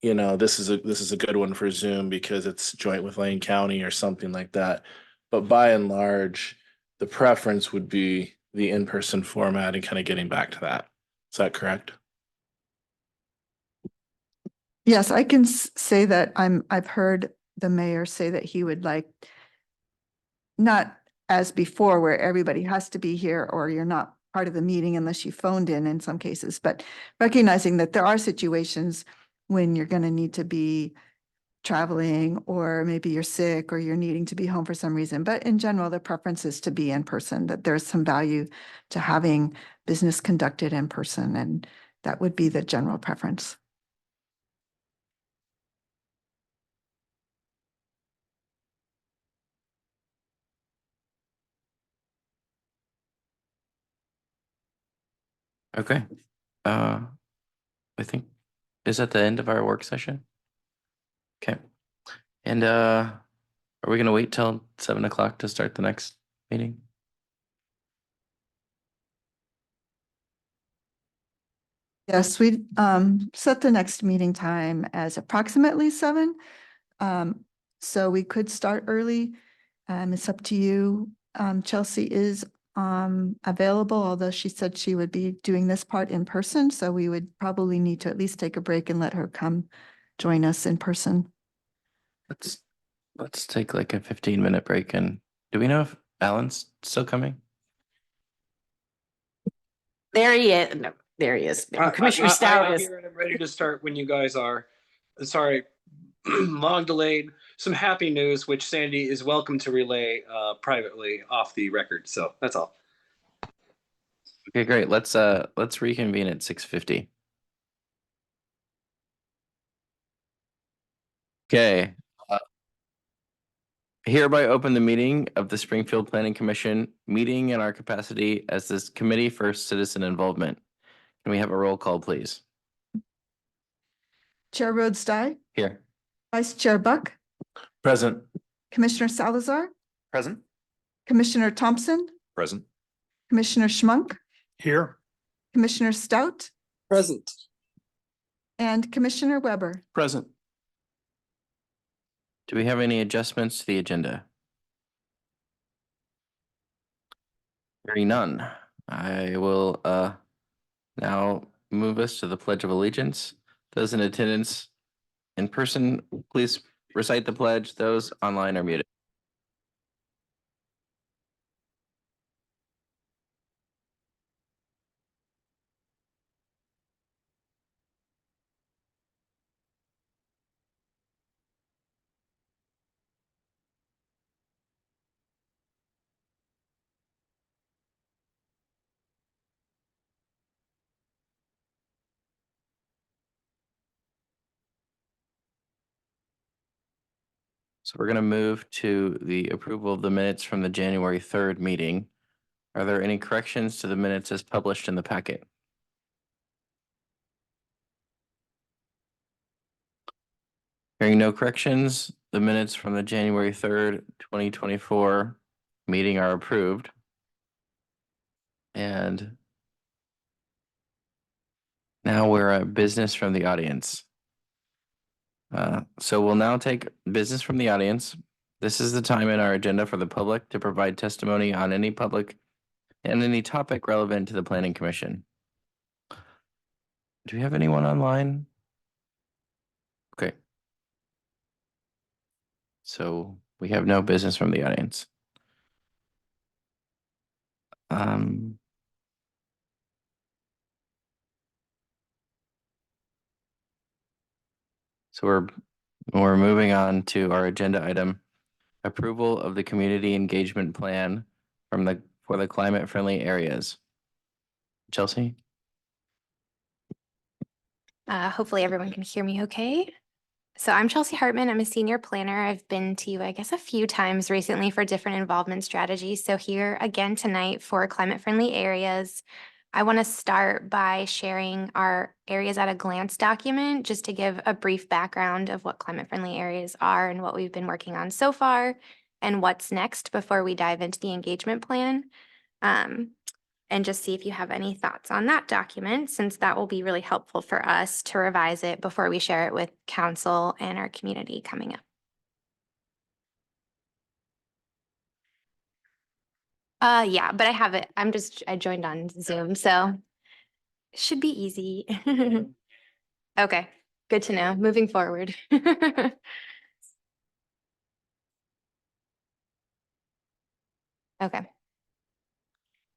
this is a good one for Zoom because it's joint with Lane County or something like that. But by and large, the preference would be the in-person format and kind of getting back to that. Is that correct? Yes, I can say that I've heard the mayor say that he would like, not as before where everybody has to be here or you're not part of the meeting unless you phoned in some cases, but recognizing that there are situations when you're going to need to be traveling, or maybe you're sick or you're needing to be home for some reason. But in general, the preference is to be in person, that there's some value to having business conducted in person, and that would be the general preference. Okay. I think, is that the end of our work session? Okay. And are we gonna wait till 7 o'clock to start the next meeting? Yes, we set the next meeting time as approximately 7. So we could start early. It's up to you. Chelsea is available, although she said she would be doing this part in person, so we would probably need to at least take a break and let her come join us in person. Let's take like a 15-minute break, and do we know if Alan's still coming? There he is. No, there he is. Commissioner Stout I'm is. here and I'm ready to start when you guys are. Sorry, long delayed. Some happy news, which Sandy is welcome to relay privately off the record. So that's all. Okay, great. Let's reconvene at 6:50. Okay. Hereby open the meeting of the Springfield Planning Commission, meeting in our capacity as this committee for citizen involvement. Can we have a roll call, please? Chair Rhodes Dye, Here. Vice Chair Buck, Present. Commissioner Salazar, Present? Commissioner Thompson, Present. Commissioner Schmunk, Here. Commissioner Stout, Present. and Commissioner Weber. Present. Do we have any adjustments to the agenda? Hearing none, I will now move us to the Pledge of Allegiance. Those in attendance in person, please recite the pledge. Those online are muted. So we're going to move to the approval of the minutes from the January 3rd meeting. Are there any corrections to the minutes as published in the packet? Hearing no corrections, the minutes from the January 3rd, 2024 meeting are approved. And now we're at business from the audience. So we'll now take business from the audience. This is the time in our agenda for the public to provide testimony on any public and any topic relevant to the Planning Commission. Do we have anyone online? Okay. So we have no business from the audience. So we're moving on to our agenda item, approval of the community engagement plan for the climate friendly areas. Chelsea? Hopefully everyone can hear me okay. So I'm Chelsea Hartman. I'm a senior planner. I've been to you, I guess, a few times recently for different involvement strategies. So here again tonight for climate friendly areas. I want to start by sharing our areas at a glance document, just to give a brief background of what climate friendly areas are and what we've been working on so far and what's next before we dive into the engagement plan. And just see if you have any thoughts on that document, since that will be really helpful for us to revise it before we share it with council and our community coming up. Yeah, but I have it. I joined on Zoom, so it should be easy. Okay, good to know. Moving forward. Okay.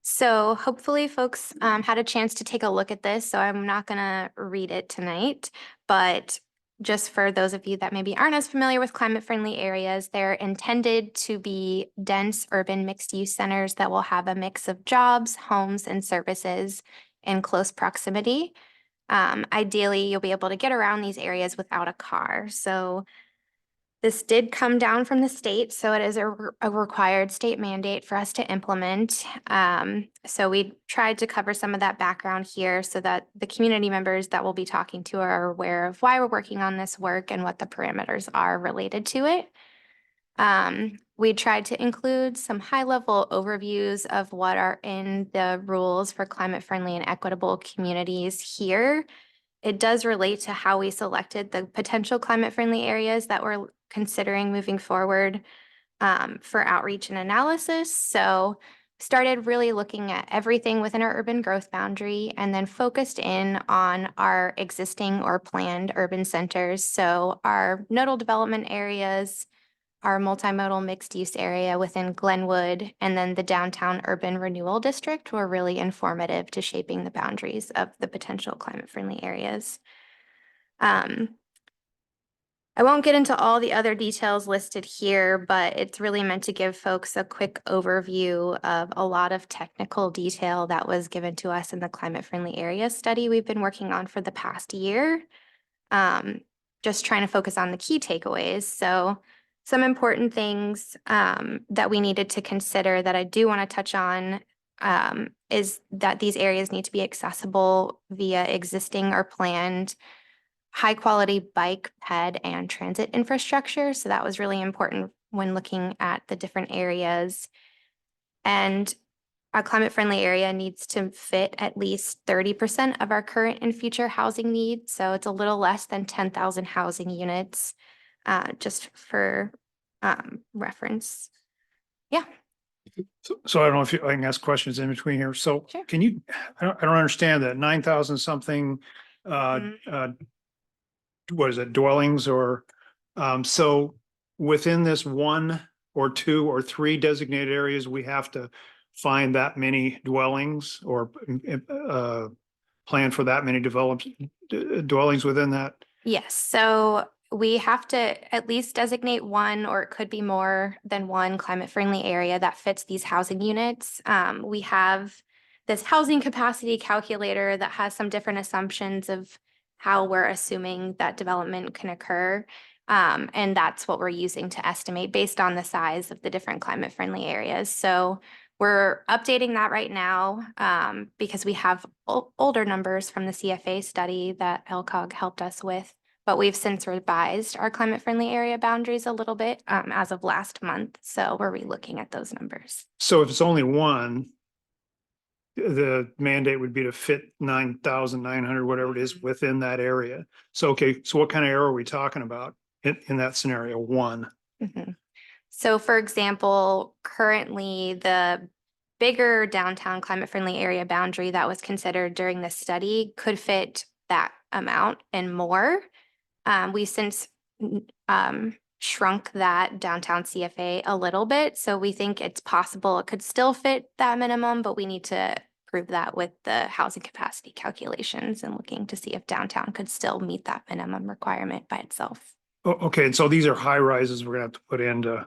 So hopefully folks had a chance to take a look at this. So I'm not going to read it tonight, but just for those of you that maybe aren't as familiar with climate-friendly areas, they're intended to be dense urban mixed-use centers that will have a mix of jobs, homes, and services in close proximity. Ideally, you'll be able to get around these areas without a car. So this did come down from the state, so it is a required state mandate for us to implement. So we tried to cover some of that background here so that the community members that we'll be talking to are aware of why we're working on this work and what the parameters are related to it. We tried to include some high-level overviews of what are in the rules for climate-friendly and equitable communities here. It does relate to how we selected the potential climate-friendly areas that we're considering moving forward for outreach and analysis. So started really looking at everything within our urban growth boundary and then focused in on our existing or planned urban centers. So our nodal development areas, our multimodal mixed-use area within Glenwood, and then the downtown urban renewal district were really informative to shaping the boundaries of the potential climate-friendly areas. I won't get into all the other details listed here, but it's really meant to give folks a quick overview of a lot of technical detail that was given to us in the climate-friendly area study we've been working on for the past year. Just trying to focus on the key takeaways. So some important things that we needed to consider that I do want to touch on is that these areas need to be accessible via existing or planned high quality bike, ped, and transit infrastructure. So that was really important when looking at the different areas. And our climate friendly area needs to fit at least 30% of our current and future housing needs. So it's a little less than 10,000 housing units, just for reference. Yeah. So I don't know if I can ask questions in between here. So Sure. can you, I don't understand that 9,000 something, what is it, dwellings or, so within this 1 or 2 or 3 designated areas, we have to find that many dwellings or plan for that many dwellings within that? Yes, so we have to at least designate one, or it could be more than one climate-friendly area that fits these housing units. We have this housing capacity calculator that has some different assumptions of how we're assuming that development can occur. And that's what we're using to estimate based on the size of the different climate-friendly areas. So we're updating that right now because we have older numbers from the CFA study that LCOG helped us with, but we've since revised our climate-friendly area boundaries a little bit as of last month. So we're relooking at those numbers. So if it's only one, the mandate would be to fit 9,900, whatever it is within that area. So, okay, so what kind of area are we talking about in that scenario? 1. Mm-hmm. So for example, currently the bigger downtown climate friendly area boundary that was considered during this study could fit that amount and more. We since shrunk that downtown CFA a little bit. So we think it's possible it could still fit that minimum, but we need to prove that with the housing capacity calculations and looking to see if downtown could still meet that minimum requirement by itself. Okay, and so these are high rises we're gonna have to put into,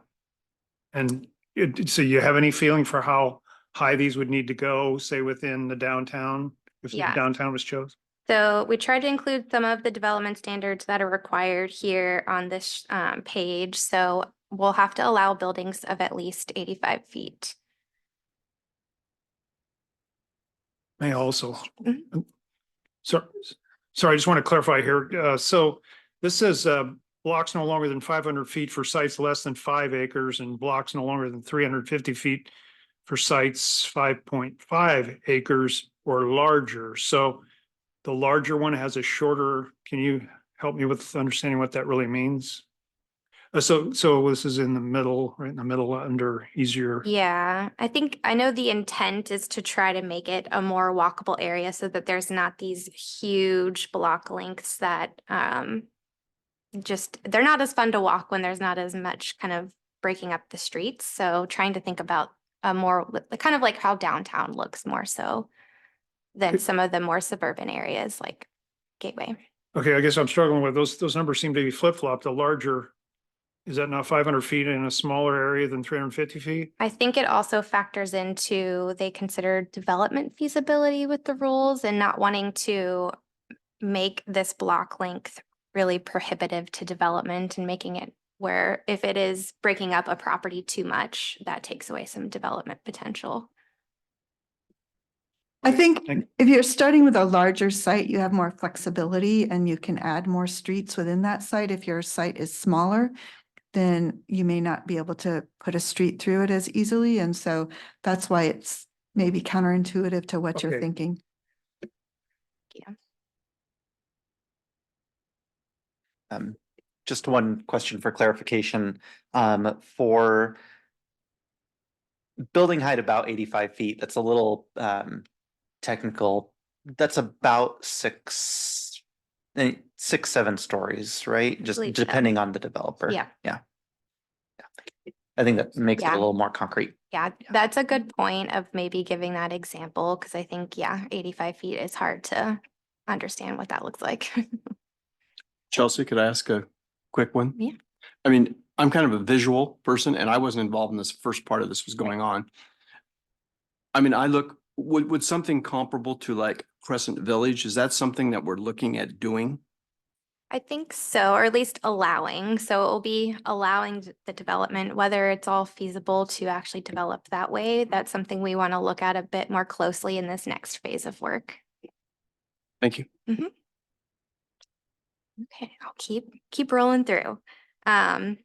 and so you have any feeling for how high these would need to go, say within the downtown, if the Yeah. downtown was chosen? So we tried to include some of the development standards that are required here on this page. So we'll have to allow buildings of at least 85 feet. May also. Mhm. Sorry, I just want to clarify here. So this says blocks no longer than 500 feet for sites less than 5 acres and blocks no longer than 350 feet for sites 5.5 acres or larger. So the larger one has a shorter, can you help me with understanding what that really means? So this is in the middle, right in the middle under easier. Yeah, I know the intent is to try to make it a more walkable area so that there's not these huge block lengths that they're not as fun to walk when there's not as much kind of breaking up the streets. So trying to think about a more kind of like how downtown looks more so than some of the more suburban areas like Gateway. Okay, I guess I'm struggling with those numbers seem to be flip-flopped. The larger, is that now 500 feet in a smaller area than 350 feet? I think it also factors into, they consider development feasibility with the rules and not wanting to make this block length really prohibitive to development and making it where if it is breaking up a property too much, that takes away some development potential. I think Thank- if you're starting with a larger site, you have more flexibility and you can add more streets within that site. If your site is smaller, then you may not be able to put a street through it as easily. And so that's why it's maybe counterintuitive to what you're Okay. thinking. Just one question for clarification, for building height about 85 feet, that's a little, technical. That's about 7 stories, right? Just Believe so. depending on the developer. Yeah. Yeah. I think that makes it Yeah. a little more concrete. Yeah, that's a good point of maybe giving that example, because I think, yeah, 85 feet is hard to understand what that looks like. Chelsea, could I ask a quick one? Yeah. I mean, I'm kind of a visual person and I wasn't involved in this first part of this was going on. I mean, would something comparable to like Crescent Village, is that something that we're looking at doing? I think so, or at least allowing. So it will be allowing the development, whether it's all feasible to actually develop that way. That's something we want to look at a bit more closely in this next phase of work. Thank you. Okay, I'll keep rolling through. I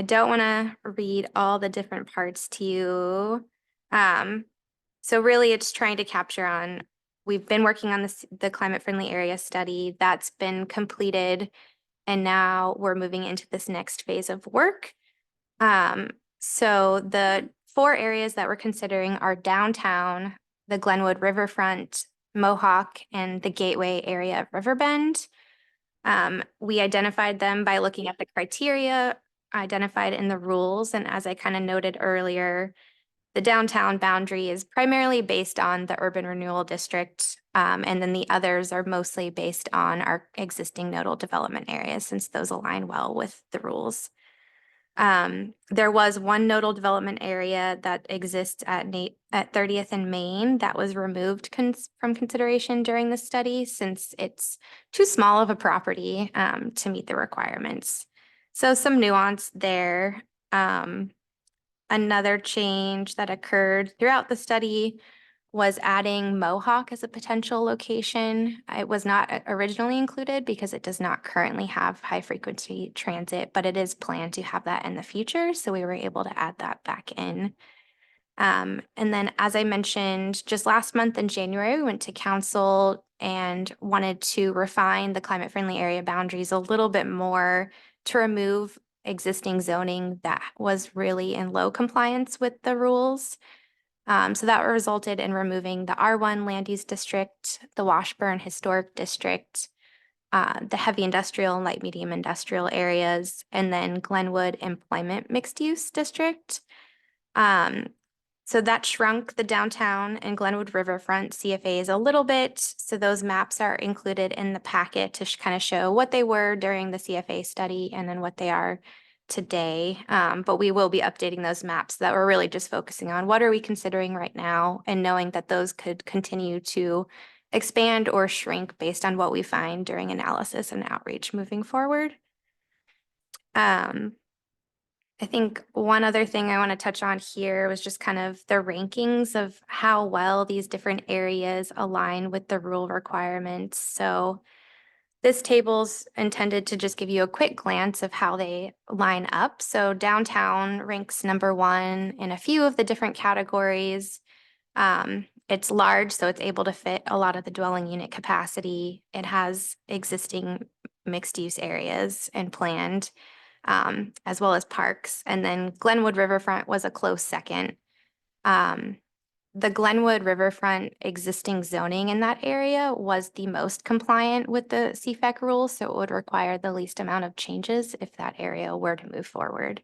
don't want to read all the different parts to you. So really it's trying to capture on, we've been working on the climate friendly area study that's been completed. And now we're moving into this next phase of work. So the 4 areas that we're considering are downtown, the Glenwood Riverfront, Mohawk, and the Gateway area of Riverbend. We identified them by looking at the criteria identified in the rules. And as I kind of noted earlier, the downtown boundary is primarily based on the urban renewal district. And then the others are mostly based on our existing nodal development areas, since those align well with the rules. There was one nodal development area that exists at 30th and Main that was removed from consideration during the study, since it's too small of a property to meet the requirements. So some nuance there. Another change that occurred throughout the study was adding Mohawk as a potential location. It was not originally included because it does not currently have high frequency transit, but it is planned to have that in the future. So we were able to add that back in. And then, as I mentioned, just last month in January, we went to council and wanted to refine the climate friendly area boundaries a little bit more to remove existing zoning that was really in low compliance with the rules. So that resulted in removing the R1 land use district, the Washburn Historic District, the heavy industrial and light medium industrial areas, and then Glenwood Employment Mixed Use District. So that shrunk the downtown and Glenwood Riverfront CFAs a little bit. So those maps are included in the packet to kind of show what they were during the CFA study and then what they are today. But we will be updating those maps that we're really just focusing on what are we considering right now, and knowing that those could continue to expand or shrink based on what we find during analysis and outreach moving forward. I think one other thing I want to touch on here was just kind of the rankings of how well these different areas align with the rule requirements. So this table's intended to just give you a quick glance of how they line up. So downtown ranks #1 in a few of the different categories. It's large, so it's able to fit a lot of the dwelling unit capacity. It has existing mixed use areas and planned, as well as parks. And then Glenwood Riverfront was a close second. The Glenwood Riverfront existing zoning in that area was the most compliant with the CFAC rules, so it would require the least amount of changes if that area were to move forward.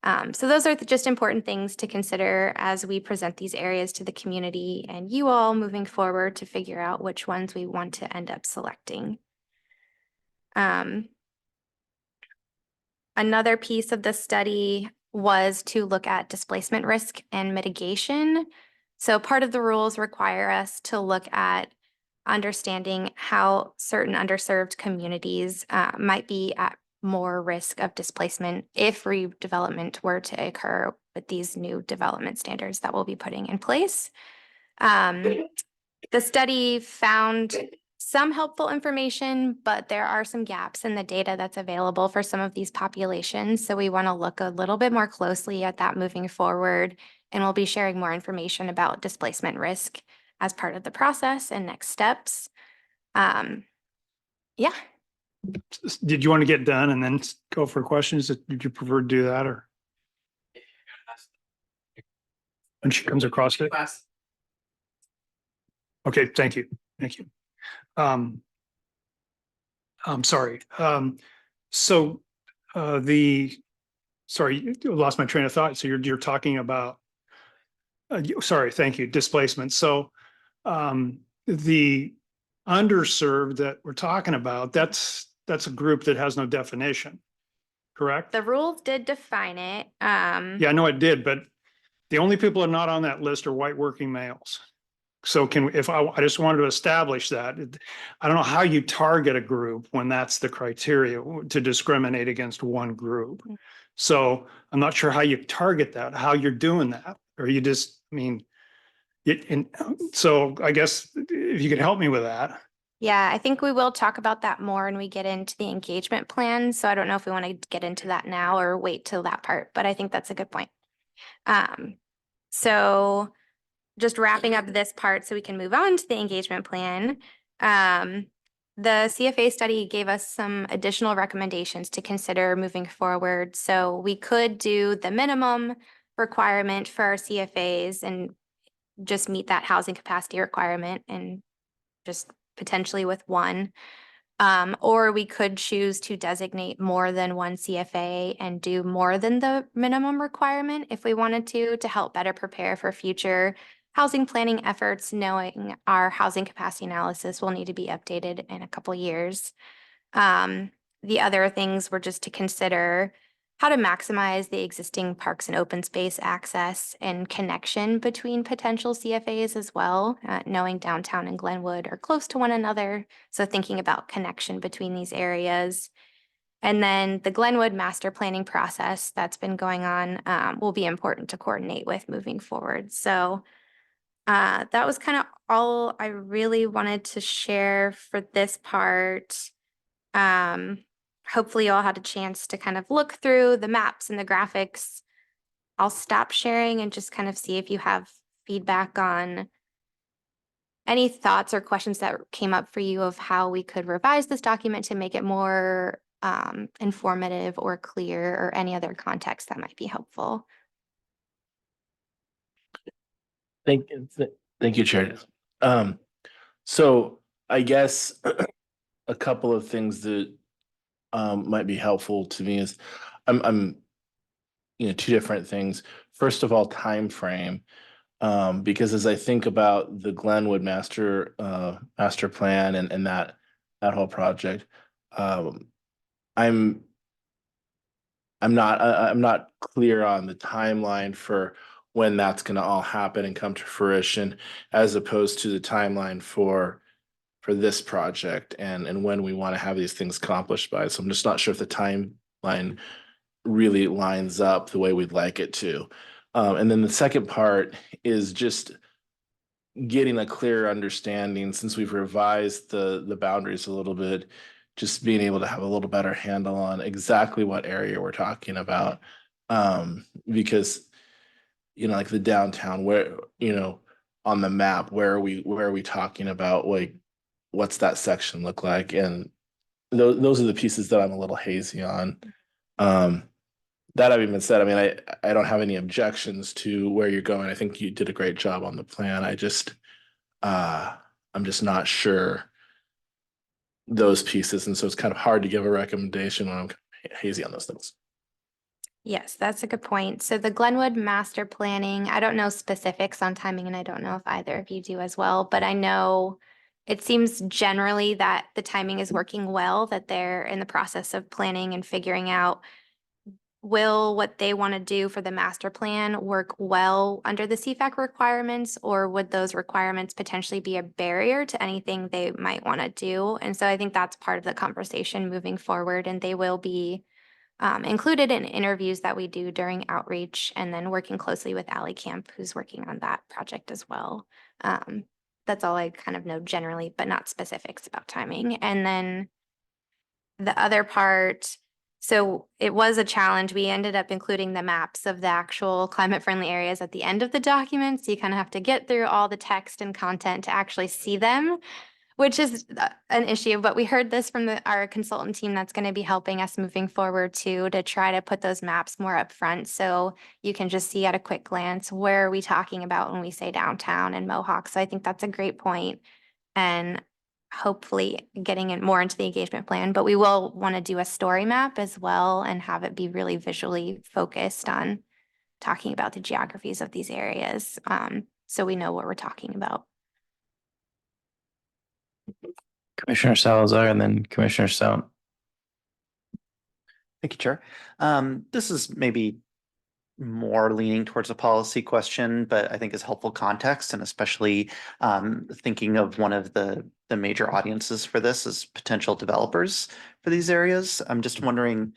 So those are just important things to consider as we present these areas to the community and you all moving forward to figure out which ones we want to end up selecting. Another piece of the study was to look at displacement risk and mitigation. So part of the rules require us to look at understanding how certain underserved communities might be at more risk of displacement if redevelopment were to occur with these new development standards that we'll be putting in place. The study found some helpful information, but there are some gaps in the data that's available for some of these populations. So we want to look a little bit more closely at that moving forward. And we'll be sharing more information about displacement risk as part of the process and next steps. Yeah. Did you want to get done and then go for questions? Did you prefer to do that, or when she comes across it? Okay, thank you. Thank you. I'm sorry. Sorry, you lost my train of thought. So you're talking about, sorry, thank you, displacement. So the underserved that we're talking about, that's a group that has no definition, correct? The rules did define it. Yeah, I know it did, but the only people that are not on that list are white working males. So I just wanted to establish that. I don't know how you target a group when that's the criteria to discriminate against one group. So I'm not sure how you target that, how you're doing that, or you just, so I guess if you could help me with that. Yeah, I think we will talk about that more when we get into the engagement plan. So I don't know if we want to get into that now or wait till that part, but I think that's a good point. So just wrapping up this part so we can move on to the engagement plan. The CFA study gave us some additional recommendations to consider moving forward. So we could do the minimum requirement for our CFAs and just meet that housing capacity requirement and just potentially with one. Or we could choose to designate more than one CFA and do more than the minimum requirement if we wanted to help better prepare for future housing planning efforts, knowing our housing capacity analysis will need to be updated in a couple years. The other things were just to consider how to maximize the existing parks and open space access and connection between potential CFAs as well, knowing downtown and Glenwood are close to one another. So thinking about connection between these areas. And then the Glenwood master planning process that's been going on will be important to coordinate with moving forward. So that was kind of all I really wanted to share for this part. Hopefully you all had a chance to kind of look through the maps and the graphics. I'll stop sharing and just kind of see if you have feedback on any thoughts or questions that came up for you of how we could revise this document to make it more informative or clear, or any other context that might be helpful. Thank you, Chair. So I guess a couple of things that might be helpful to me is I'm two different things. First of all, time frame, because as I think about the Glenwood master plan and that whole project, I'm not clear on the timeline for when that's going to all happen and come to fruition, as opposed to the timeline for this project and when we want to have these things accomplished by. So I'm just not sure if the timeline really lines up the way we'd like it to. And then the second part is just getting a clearer understanding, since we've revised the boundaries a little bit, just being able to have a little better handle on exactly what area we're talking about. Because, like the downtown, where, on the map, where are we talking about, like, what's that section look like? And those are the pieces that I'm a little hazy on. That having been said, I don't have any objections to where you're going. I think you did a great job on the plan. I'm just not sure those pieces. And so it's kind of hard to give a recommendation when I'm hazy on those things. Yes, that's a good point. So the Glenwood master planning, I don't know specifics on timing, and I don't know if either of you do as well, but I know it seems generally that the timing is working well, that they're in the process of planning and figuring out will what they want to do for the master plan work well under the CFAC requirements, or would those requirements potentially be a barrier to anything they might want to do? And so I think that's part of the conversation moving forward, and they will be included in interviews that we do during outreach, and then working closely with Ally Camp, who's working on that project as well. That's all I kind of know generally, but not specifics about timing. And then the other part, so it was a challenge. We ended up including the maps of the actual climate friendly areas at the end of the document. So you kind of have to get through all the text and content to actually see them, which is an issue. But we heard this from our consultant team that's going to be helping us moving forward too, to try to put those maps more up front. So you can just see at a quick glance, where are we talking about when we say downtown and Mohawk? So I think that's a great point. And hopefully getting it more into the engagement plan, but we will want to do a story map as well and have it be really visually focused on talking about the geographies of these areas. So we know what we're talking about. Commissioner Salazar and then Commissioner Stout. Thank you, Chair. This is maybe more leaning towards a policy question, but I think is helpful context, and especially thinking of one of the major audiences for this is potential developers for these areas. I'm just wondering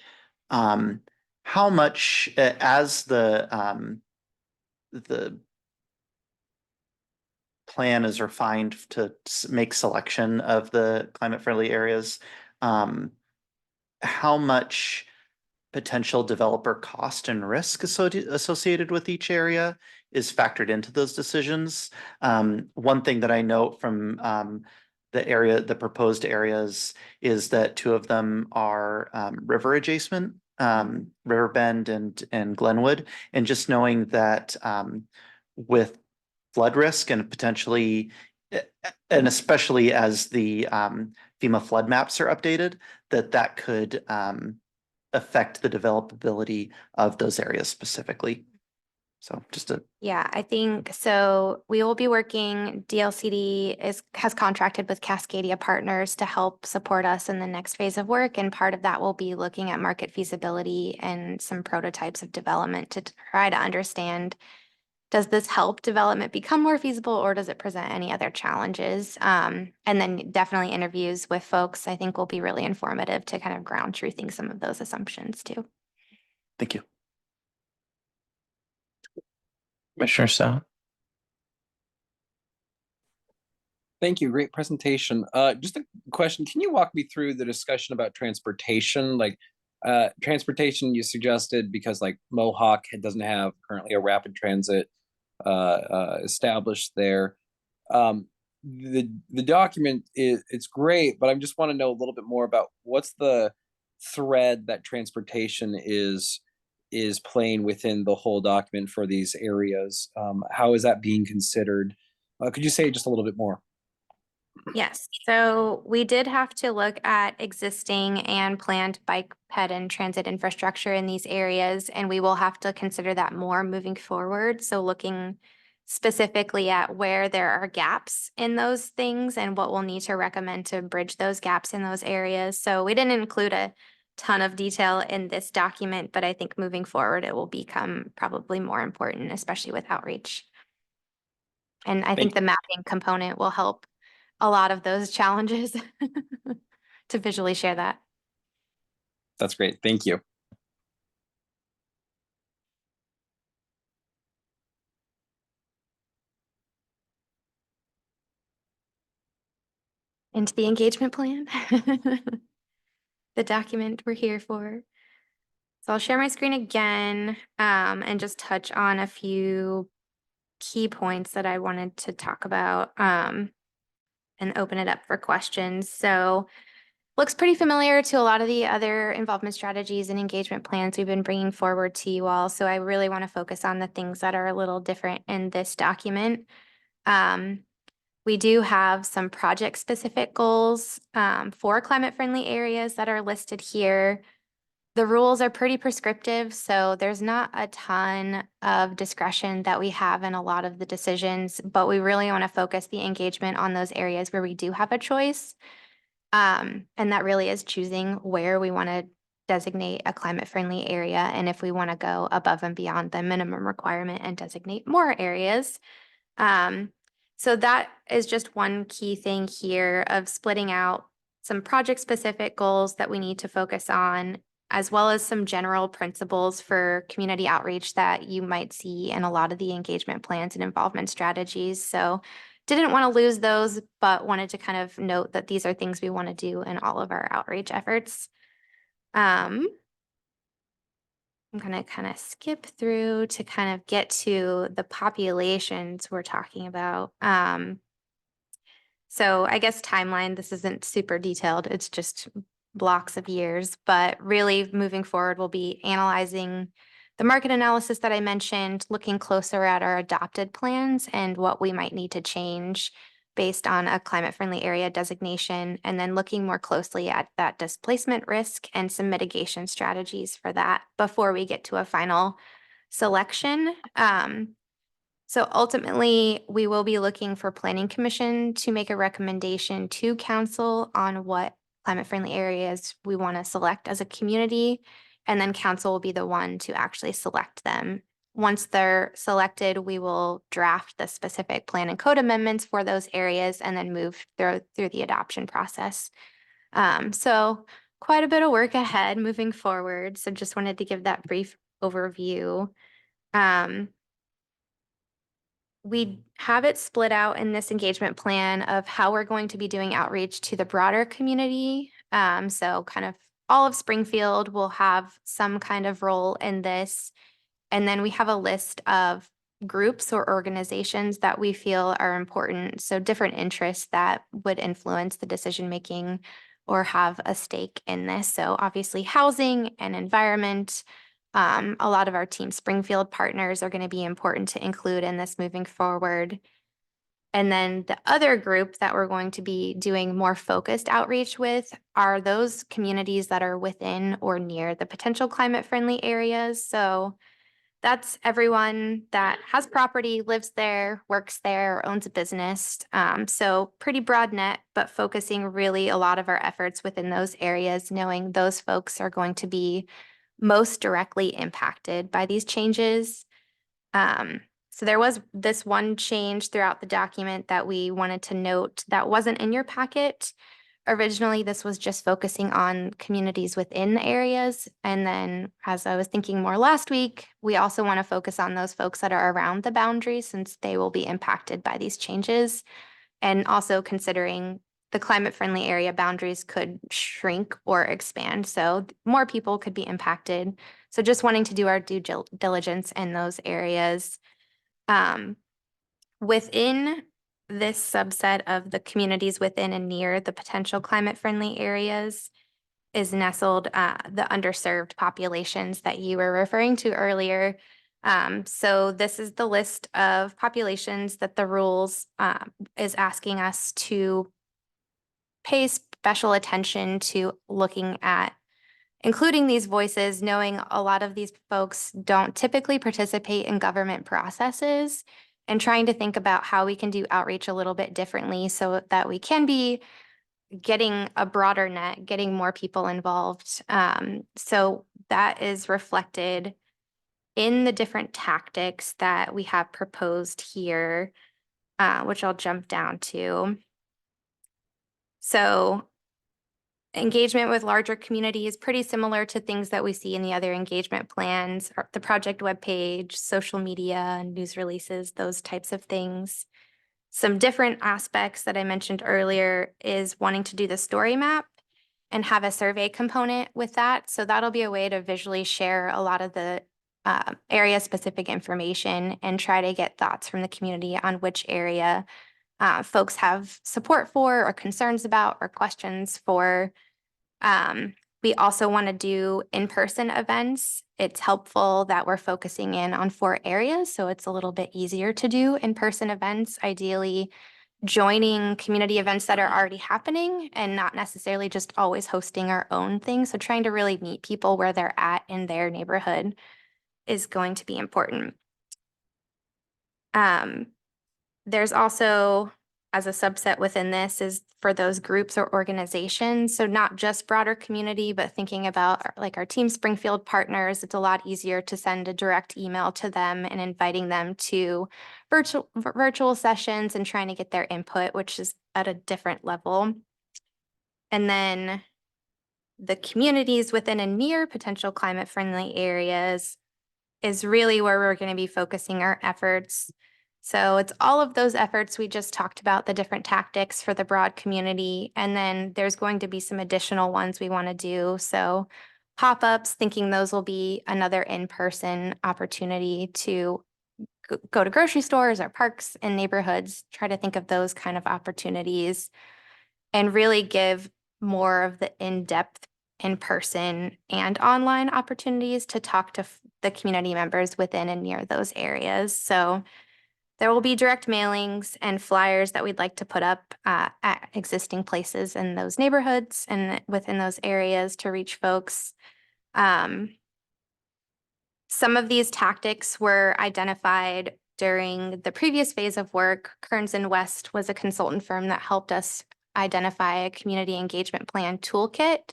how much as the plan is refined to make selection of the climate friendly areas, how much potential developer cost and risk associated with each area is factored into those decisions. One thing that I note from the proposed areas is that two of them are river adjacent, Riverbend and Glenwood, and just knowing that with flood risk and potentially, and especially as the FEMA flood maps are updated, that could affect the developability of those areas specifically. So just a Yeah, I think so. We will be working, DLCD has contracted with Cascadia Partners to help support us in the next phase of work. And part of that will be looking at market feasibility and some prototypes of development to try to understand, does this help development become more feasible, or does it present any other challenges? And then definitely interviews with folks, I think, will be really informative to kind of ground truthing some of those assumptions too. thank you. Commissioner Stout. Thank you. Great presentation. Just a question. Can you walk me through the discussion about transportation? Like transportation you suggested, because like Mohawk doesn't have currently a rapid transit established there. The document it's great, but I just want to know a little bit more about what's the thread that transportation is playing within the whole document for these areas. How is that being considered? Could you say just a little bit more? Yes, so we did have to look at existing and planned bike, ped, and transit infrastructure in these areas, and we will have to consider that more moving forward. So looking specifically at where there are gaps in those things and what we'll need to recommend to bridge those gaps in those areas. So we didn't include a ton of detail in this document, but I think moving forward, it will become probably more important, especially with outreach. And I think the mapping component will help a lot of those challenges to visually share that. That's great. Thank you. Into the engagement plan, the document we're here for. So I'll share my screen again and just touch on a few key points that I wanted to talk about and open it up for questions. So looks pretty familiar to a lot of the other involvement strategies and engagement plans we've been bringing forward to you all. So I really want to focus on the things that are a little different in this document. We do have some project-specific goals for climate-friendly areas that are listed here. The rules are pretty prescriptive, so there's not a ton of discretion that we have in a lot of the decisions, but we really want to focus the engagement on those areas where we do have a choice. And that really is choosing where we want to designate a climate-friendly area and if we want to go above and beyond the minimum requirement and designate more areas. So that is just one key thing here of splitting out some project-specific goals that we need to focus on, as well as some general principles for community outreach that you might see in a lot of the engagement plans and involvement strategies. So didn't want to lose those, but wanted to kind of note that these are things we want to do in all of our outreach efforts. I'm going to kind of skip through to kind of get to the populations we're talking about. So I guess timeline, this isn't super detailed. It's just blocks of years, but really moving forward, we'll be analyzing the market analysis that I mentioned, looking closer at our adopted plans and what we might need to change based on a climate-friendly area designation, and then looking more closely at that displacement risk and some mitigation strategies for that before we get to a final selection. So ultimately, we will be looking for Planning Commission to make a recommendation to council on what climate-friendly areas we want to select as a community, and then council will be the one to actually select them. Once they're selected, we will draft the specific plan and code amendments for those areas and then move through the adoption process. So quite a bit of work ahead moving forward. So just wanted to give that brief overview. We have it split out in this engagement plan of how we're going to be doing outreach to the broader community. So kind of all of Springfield will have some kind of role in this. And then we have a list of groups or organizations that we feel are important. So different interests that would influence the decision-making or have a stake in this. So obviously housing and environment. A lot of our Team Springfield partners are going to be important to include in this moving forward. And then the other group that we're going to be doing more focused outreach with are those communities that are within or near the potential climate-friendly areas. So that's everyone that has property, lives there, works there, or owns a business. So pretty broad net, but focusing really a lot of our efforts within those areas, knowing those folks are going to be most directly impacted by these changes. So there was this one change throughout the document that we wanted to note that wasn't in your packet. Originally, this was just focusing on communities within the areas. And then as I was thinking more last week, we also want to focus on those folks that are around the boundaries since they will be impacted by these changes. And also considering the climate-friendly area boundaries could shrink or expand. So more people could be impacted. So just wanting to do our due diligence in those areas. Within this subset of the communities within and near the potential climate-friendly areas is nestled the underserved populations that you were referring to earlier. So this is the list of populations that the rules is asking us to pay special attention to looking at, including these voices, knowing a lot of these folks don't typically participate in government processes, and trying to think about how we can do outreach a little bit differently so that we can be getting a broader net, getting more people involved. So that is reflected in the different tactics that we have proposed here, which I'll jump down to. So engagement with larger community is pretty similar to things that we see in the other engagement plans, the project webpage, social media, news releases, those types of things. Some different aspects that I mentioned earlier is wanting to do the story map and have a survey component with that. So that'll be a way to visually share a lot of the area-specific information and try to get thoughts from the community on which area folks have support for or concerns about or questions for. We also want to do in-person events. It's helpful that we're focusing in on 4 areas, so it's a little bit easier to do in-person events, ideally joining community events that are already happening and not necessarily just always hosting our own thing. So trying to really meet people where they're at in their neighborhood is going to be important. There's also, as a subset within this, is for those groups or organizations. So not just broader community, but thinking about like our Team Springfield partners. It's a lot easier to send a direct email to them and inviting them to virtual sessions and trying to get their input, which is at a different level. And then the communities within and near potential climate friendly areas is really where we're going to be focusing our efforts. So it's all of those efforts we just talked about, the different tactics for the broad community. And then there's going to be some additional ones we want to do. So pop-ups, thinking those will be another in-person opportunity to go to grocery stores or parks and neighborhoods, try to think of those kind of opportunities and really give more of the in-depth in-person and online opportunities to talk to the community members within and near those areas. So there will be direct mailings and flyers that we'd like to put up at existing places in those neighborhoods and within those areas to reach folks. Some of these tactics were identified during the previous phase of work. Kearns and West was a consultant firm that helped us identify a community engagement plan toolkit.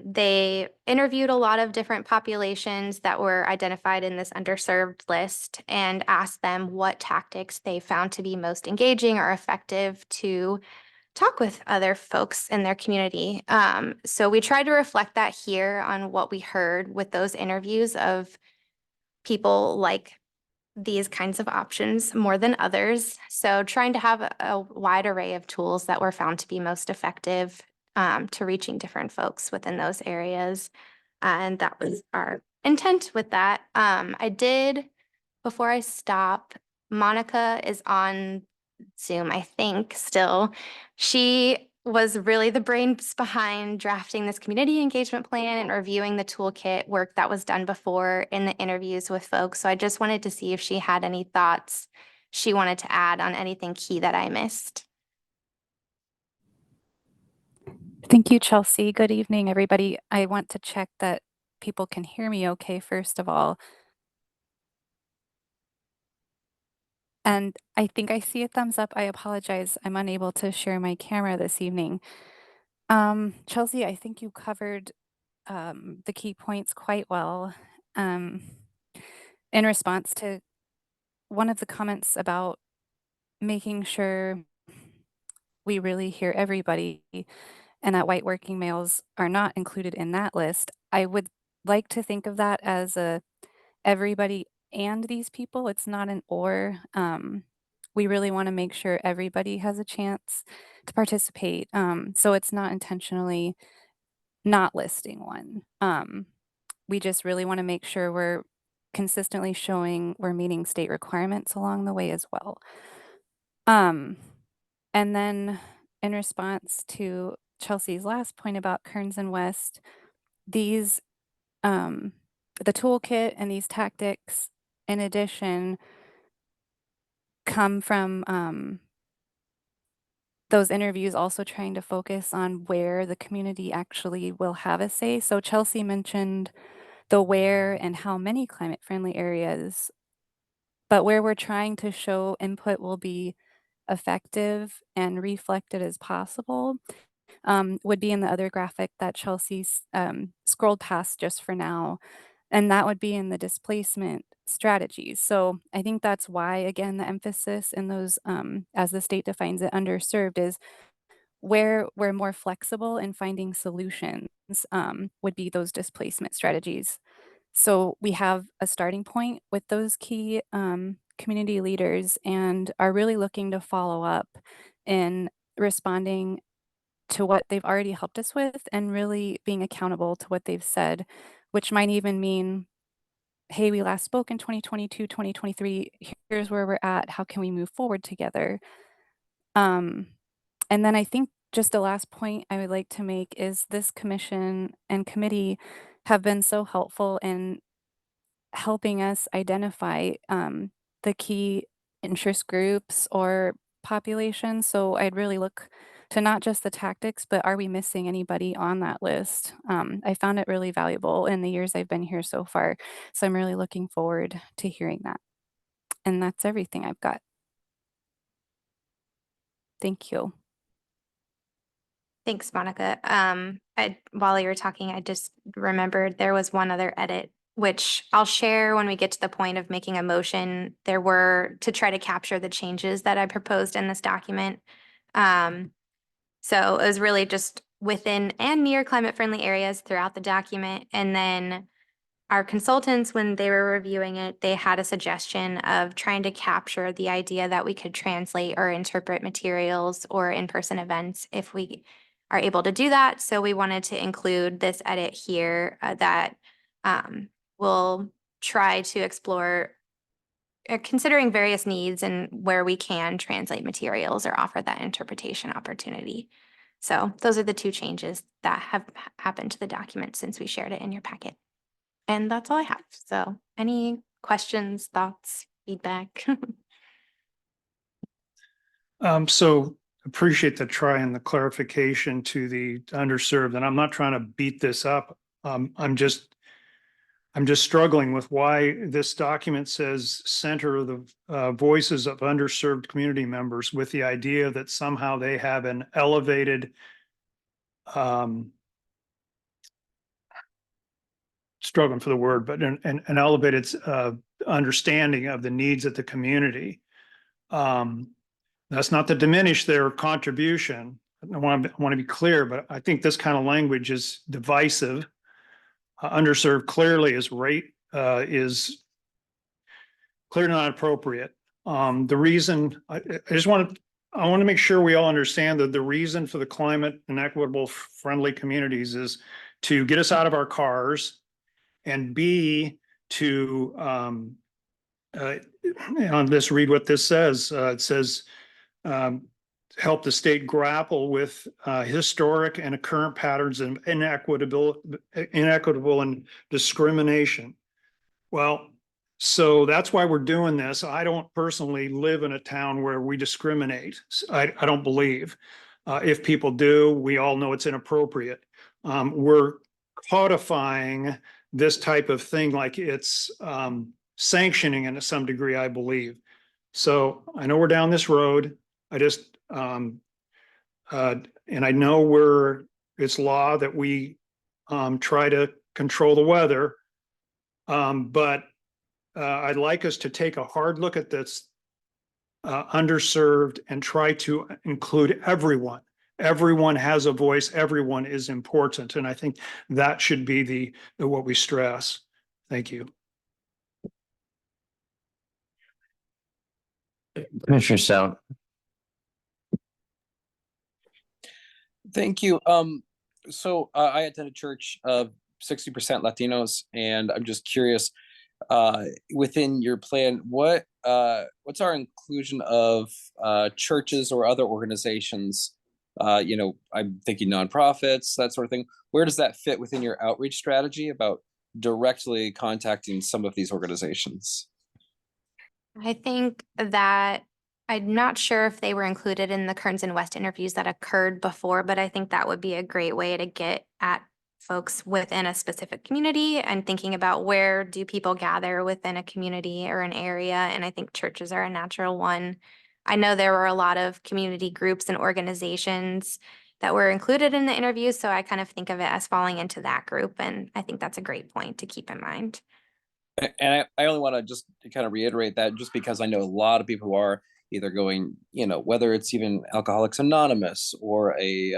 They interviewed a lot of different populations that were identified in this underserved list and asked them what tactics they found to be most engaging or effective to talk with other folks in their community. So we tried to reflect that here on what we heard with those interviews of people like these kinds of options more than others. So trying to have a wide array of tools that were found to be most effective to reaching different folks within those areas. And that was our intent with that. I did, before I stop, Monica is on Zoom, I think, still. She was really the brains behind drafting this community engagement plan and reviewing the toolkit work that was done before in the interviews with folks. So I just wanted to see if she had any thoughts she wanted to add on anything key that I missed. Thank you, Chelsea. Good evening, everybody. I want to check that people can hear me okay, first of all. And I think I see a thumbs up. I apologize. I'm unable to share my camera this evening. Chelsea, I think you covered the key points quite well. In response to one of the comments about making sure we really hear everybody and that white working males are not included in that list, I would like to think of that as a everybody and these people. It's not an or. We really want to make sure everybody has a chance to participate. So it's not intentionally not listing one. We just really want to make sure we're consistently showing we're meeting state requirements along the way as well. And then in response to Chelsea's last point about Kearns and West, these the toolkit and these tactics in addition come from those interviews also trying to focus on where the community actually will have a say. So Chelsea mentioned the where and how many climate friendly areas, but where we're trying to show input will be effective and reflected as possible would be in the other graphic that Chelsea's scrolled past just for now. And that would be in the displacement strategies. So I think that's why, again, the emphasis in those, as the state defines it, underserved is where we're more flexible in finding solutions would be those displacement strategies. So we have a starting point with those key community leaders and are really looking to follow up in responding to what they've already helped us with and really being accountable to what they've said, which might even mean, hey, we last spoke in 2022, 2023. Here's where we're at. How can we move forward together? And then I think just the last point I would like to make is this commission and committee have been so helpful in helping us identify the key interest groups or population. So I'd really look to not just the tactics, but are we missing anybody on that list? I found it really valuable in the years I've been here so far. So I'm really looking forward to hearing that. And that's everything I've got. Thank you. Thanks, Monica. While you were talking, I just remembered there was one other edit, which I'll share when we get to the point of making a motion. There were to try to capture the changes that I proposed in this document. So it was really just within and near climate friendly areas throughout the document. And then our consultants, when they were reviewing it, they had a suggestion of trying to capture the idea that we could translate or interpret materials or in-person events if we are able to do that. So we wanted to include this edit here that will try to explore considering various needs and where we can translate materials or offer that interpretation opportunity. So those are the two changes that have happened to the document since we shared it in your packet. And that's all I have. So any questions, thoughts, feedback? So appreciate the try and the clarification to the underserved, and I'm not trying to beat this up. I'm just struggling with why this document says center the voices of underserved community members, with the idea that somehow they have an elevated struggling for the word, but an elevated understanding of the needs of the community. That's not to diminish their contribution. I want to be clear, but I think this kind of language is divisive. Underserved clearly is clearly not appropriate. The reason I want to make sure we all understand that the reason for the climate and equitable friendly communities is to get us out of our cars, and B, to on this, read what this says. It says help the state grapple with historic and current patterns of inequitable and discrimination. Well, so that's why we're doing this. I don't personally live in a town where we discriminate. I don't believe. If people do, we all know it's inappropriate. We're codifying this type of thing like it's sanctioning it to some degree, I believe. So I know we're down this road. I just, and I know it's law that we try to control the weather. But I'd like us to take a hard look at this underserved and try to include everyone. Everyone has a voice. Everyone is important. And I think that should be the what we stress. Thank you. Commissioner Stout. Thank you. So I attend a church of 60% Latinos, and I'm just curious, within your plan, what's our inclusion of churches or other organizations? I'm thinking nonprofits, that sort of thing. Where does that fit within your outreach strategy about directly contacting some of these organizations? I think that I'm not sure if they were included in the Kearns and West interviews that occurred before, but I think that would be a great way to get at folks within a specific community and thinking about where do people gather within a community or an area. And I think churches are a natural one. I know there were a lot of community groups and organizations that were included in the interview, so I kind of think of it as falling into that group. And I think that's a great point to keep in mind. And I only want to just kind of reiterate that, just because I know a lot of people who are either going, whether it's even Alcoholics Anonymous or a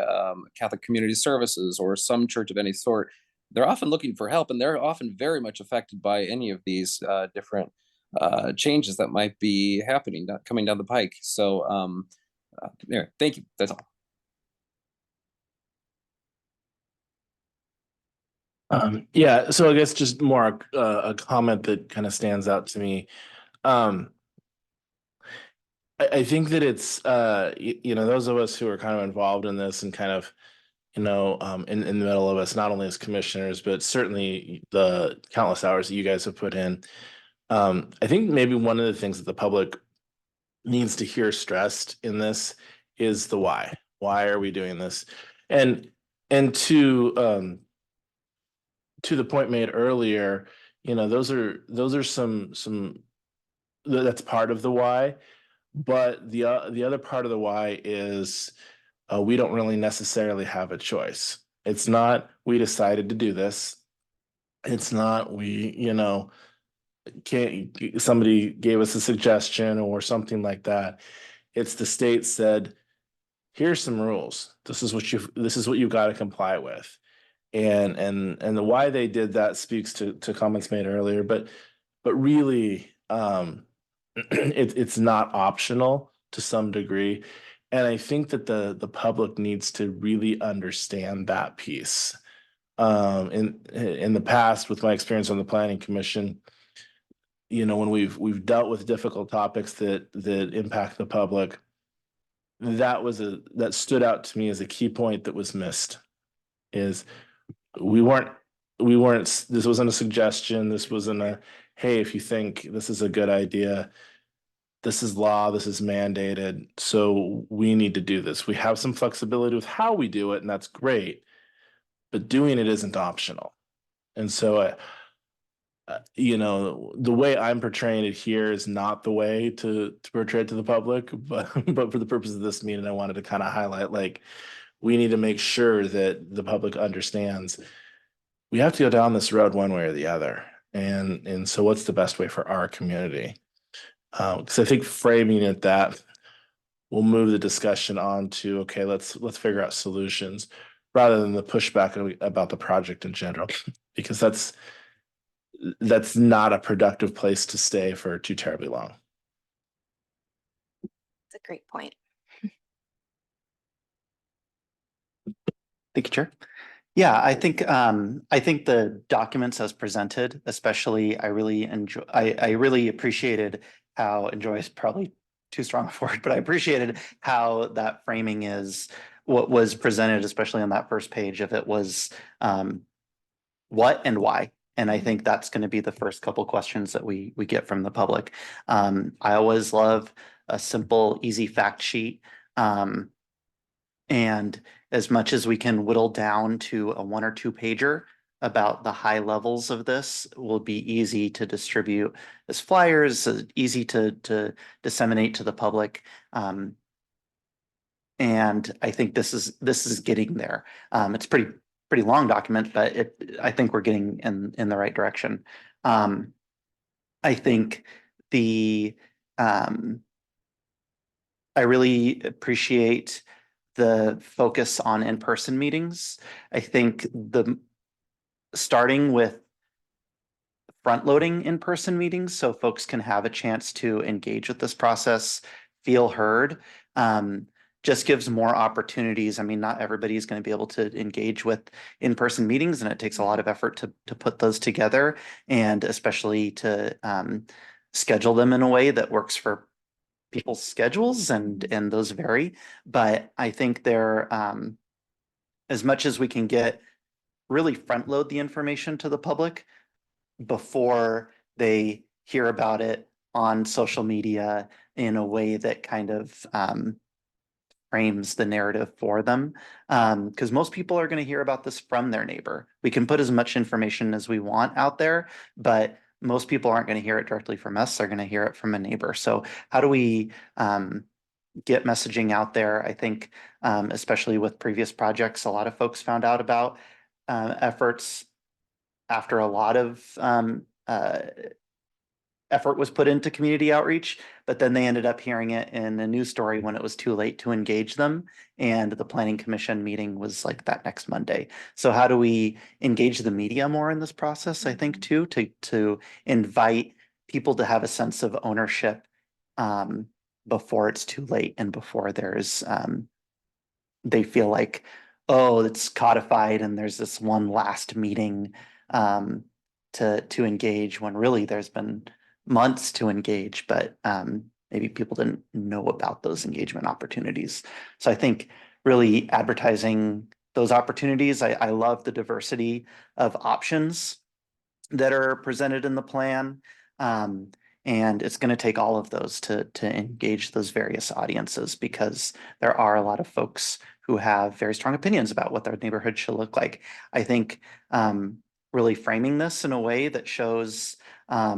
Catholic Community Services or some church of any sort, they're often looking for help, and they're often very much affected by any of these different changes that might be happening, coming down the pike. So thank you. That's all. Yeah, so I guess just more a comment that kind of stands out to me. I think that it's those of us who are kind of involved in this and kind of in the middle of us, not only as commissioners, but certainly the countless hours that you guys have put in. I think maybe one of the things that the public needs to hear stressed in this is the why. Why are we doing this? And to the point made earlier, those are some that's part of the why, but the other part of the why is we don't really necessarily have a choice. It's not we decided to do this. It's not can't somebody gave us a suggestion or something like that. It's the state said, here's some rules. This is what you've got to comply with. And the why they did that speaks to comments made earlier, but really it's not optional to some degree. And I think that the public needs to really understand that piece. In the past, with my experience on the planning commission, when we've dealt with difficult topics that impact the public, that stood out to me as a key point that was missed. Is we weren't this wasn't a suggestion, this wasn't a hey, if you think this is a good idea, this is law, this is mandated, so we need to do this. We have some flexibility with how we do it, and that's great, but doing it isn't optional. And so the way I'm portraying it here is not the way to portray it to the public, but for the purpose of this meeting, I wanted to kind of highlight, like, we need to make sure that the public understands we have to go down this road one way or the other. And so what's the best way for our community? Because I think framing it that will move the discussion on to, okay, let's figure out solutions rather than the pushback about the project in general, because that's not a productive place to stay for too terribly long. That's a great point. Thank you, Chair. Yeah, I think the documents as presented, especially, I really appreciated how enjoy is probably too strong a word, but I appreciated how that framing is what was presented, especially on that first page, if it was what and why. And I think that's going to be the first couple questions that we get from the public. I always love a simple, easy fact sheet. And as much as we can whittle down to a 1 or 2 pager about the high levels of this, will be easy to distribute as flyers, easy to disseminate to the public. And I think this is getting there. It's pretty long document, but I think we're getting in the right direction. I think I really appreciate the focus on in-person meetings. I think starting with front-loading in-person meetings so folks can have a chance to engage with this process, feel heard, just gives more opportunities. I mean, not everybody is going to be able to engage with in-person meetings, and it takes a lot of effort to put those together, and especially to schedule them in a way that works for people's schedules, and those vary. But I think they're as much as we can get, really front load the information to the public before they hear about it on social media in a way that kind of frames the narrative for them. Because most people are going to hear about this from their neighbor. We can put as much information as we want out there, but most people aren't going to hear it directly from us. They're going to hear it from a neighbor. So how do we get messaging out there? I think, especially with previous projects, a lot of folks found out about efforts after a lot of effort was put into community outreach, but then they ended up hearing it in a news story when it was too late to engage them. And the planning commission meeting was like that next Monday. So how do we engage the media more in this process? I think too, to invite people to have a sense of ownership before it's too late, and before there's they feel like, oh, it's codified and there's this one last meeting to engage, when really there's been months to engage, but maybe people didn't know about those engagement opportunities. So I think really advertising those opportunities. I love the diversity of options that are presented in the plan. And it's going to take all of those to engage those various audiences, because there are a lot of folks who have very strong opinions about what their neighborhood should look like. I think really framing this in a way that shows, I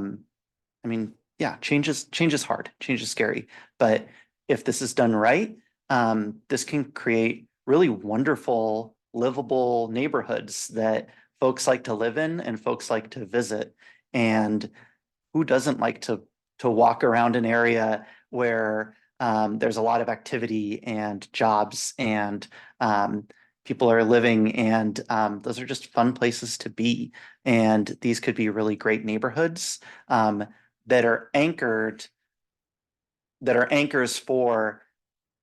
mean, yeah, change is hard, change is scary, but if this is done right, this can create really wonderful, livable neighborhoods that folks like to live in and folks like to visit. And who doesn't like to walk around an area where there's a lot of activity and jobs and people are living, and those are just fun places to be. And these could be really great neighborhoods that are anchors for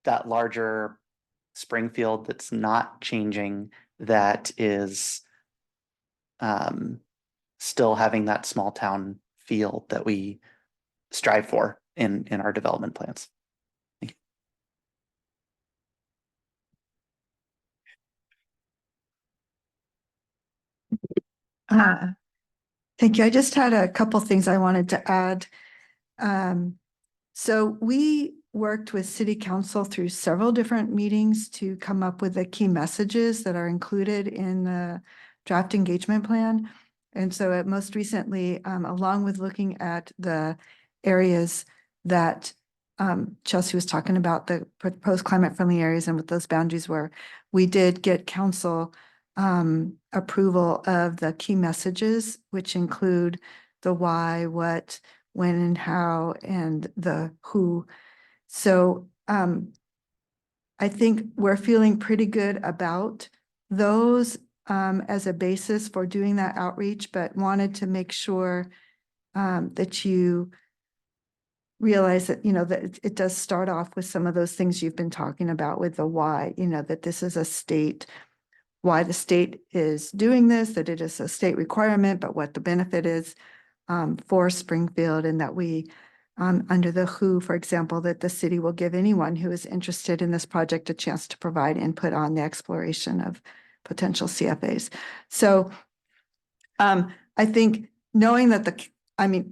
that larger Springfield that's not changing, that is still having that small town feel that we strive for in our development plans. Thank you. Thank you. I just had a couple things I wanted to add. So we worked with City Council through several different meetings to come up with the key messages that are included in the draft engagement plan. And so most recently, along with looking at the areas that Chelsea was talking about, the proposed climate-friendly areas and what those boundaries were, we did get council approval of the key messages, which include the why, what, when and how, and the who. So I think we're feeling pretty good about those as a basis for doing that outreach, but wanted to make sure that you realize that, that it does start off with some of those things you've been talking about with the why, that this is a state, why the state is doing this, that it is a state requirement, but what the benefit is for Springfield, and that we, under the who, for example, that the city will give anyone who is interested in this project a chance to provide input on the exploration of potential CFAs. So I think knowing that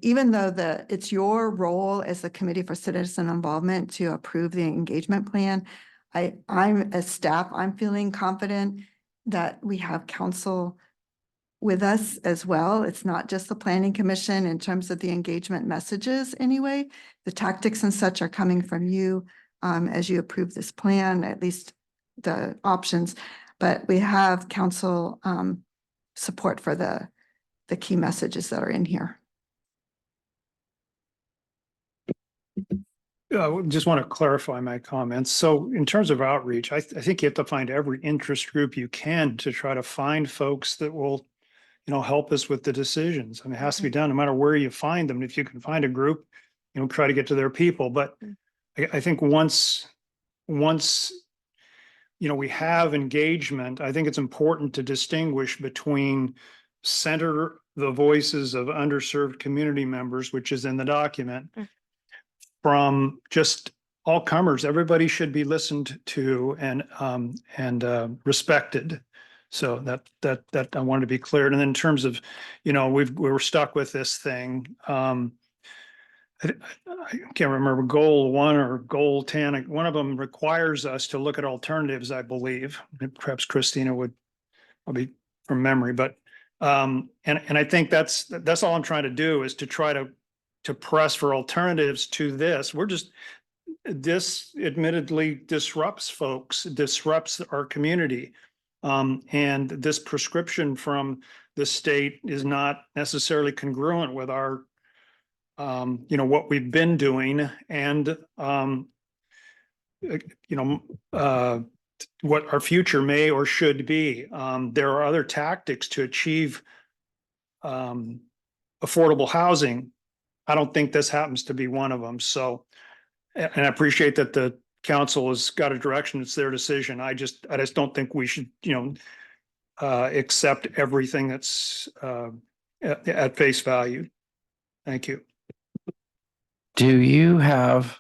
even though it's your role as the Committee for Citizen Involvement to approve the engagement plan, I'm as staff, I'm feeling confident that we have council with us as well. It's not just the Planning Commission in terms of the engagement messages anyway. The tactics and such are coming from you as you approve this plan, at least the options. But we have council support for the key messages that are in here. Just want to clarify my comments. So in terms of outreach, I think you have to find every interest group you can to try to find folks that will, help us with the decisions. I mean, it has to be done no matter where you find them. If you can find a group, try to get to their people. But I think once we have engagement, I think it's important to distinguish between center the voices of underserved community members, which is in the document, from just all comers. Everybody should be listened to and respected. So that I wanted to be clear. And then in terms of, we were stuck with this thing. I can't remember goal 1 or goal 10. One of them requires us to look at alternatives, I believe. Perhaps Christina would, I'll be from memory, but and I think that's all I'm trying to do, is to try to press for alternatives to this. This admittedly disrupts folks, disrupts our community. And this prescription from the state is not necessarily congruent with our, what we've been doing, and, what our future may or should be. There are other tactics to achieve affordable housing. I don't think this happens to be one of them. So, and I appreciate that the council has got a direction. It's their decision. I just don't think we should, accept everything that's at face value. Thank you. Do you have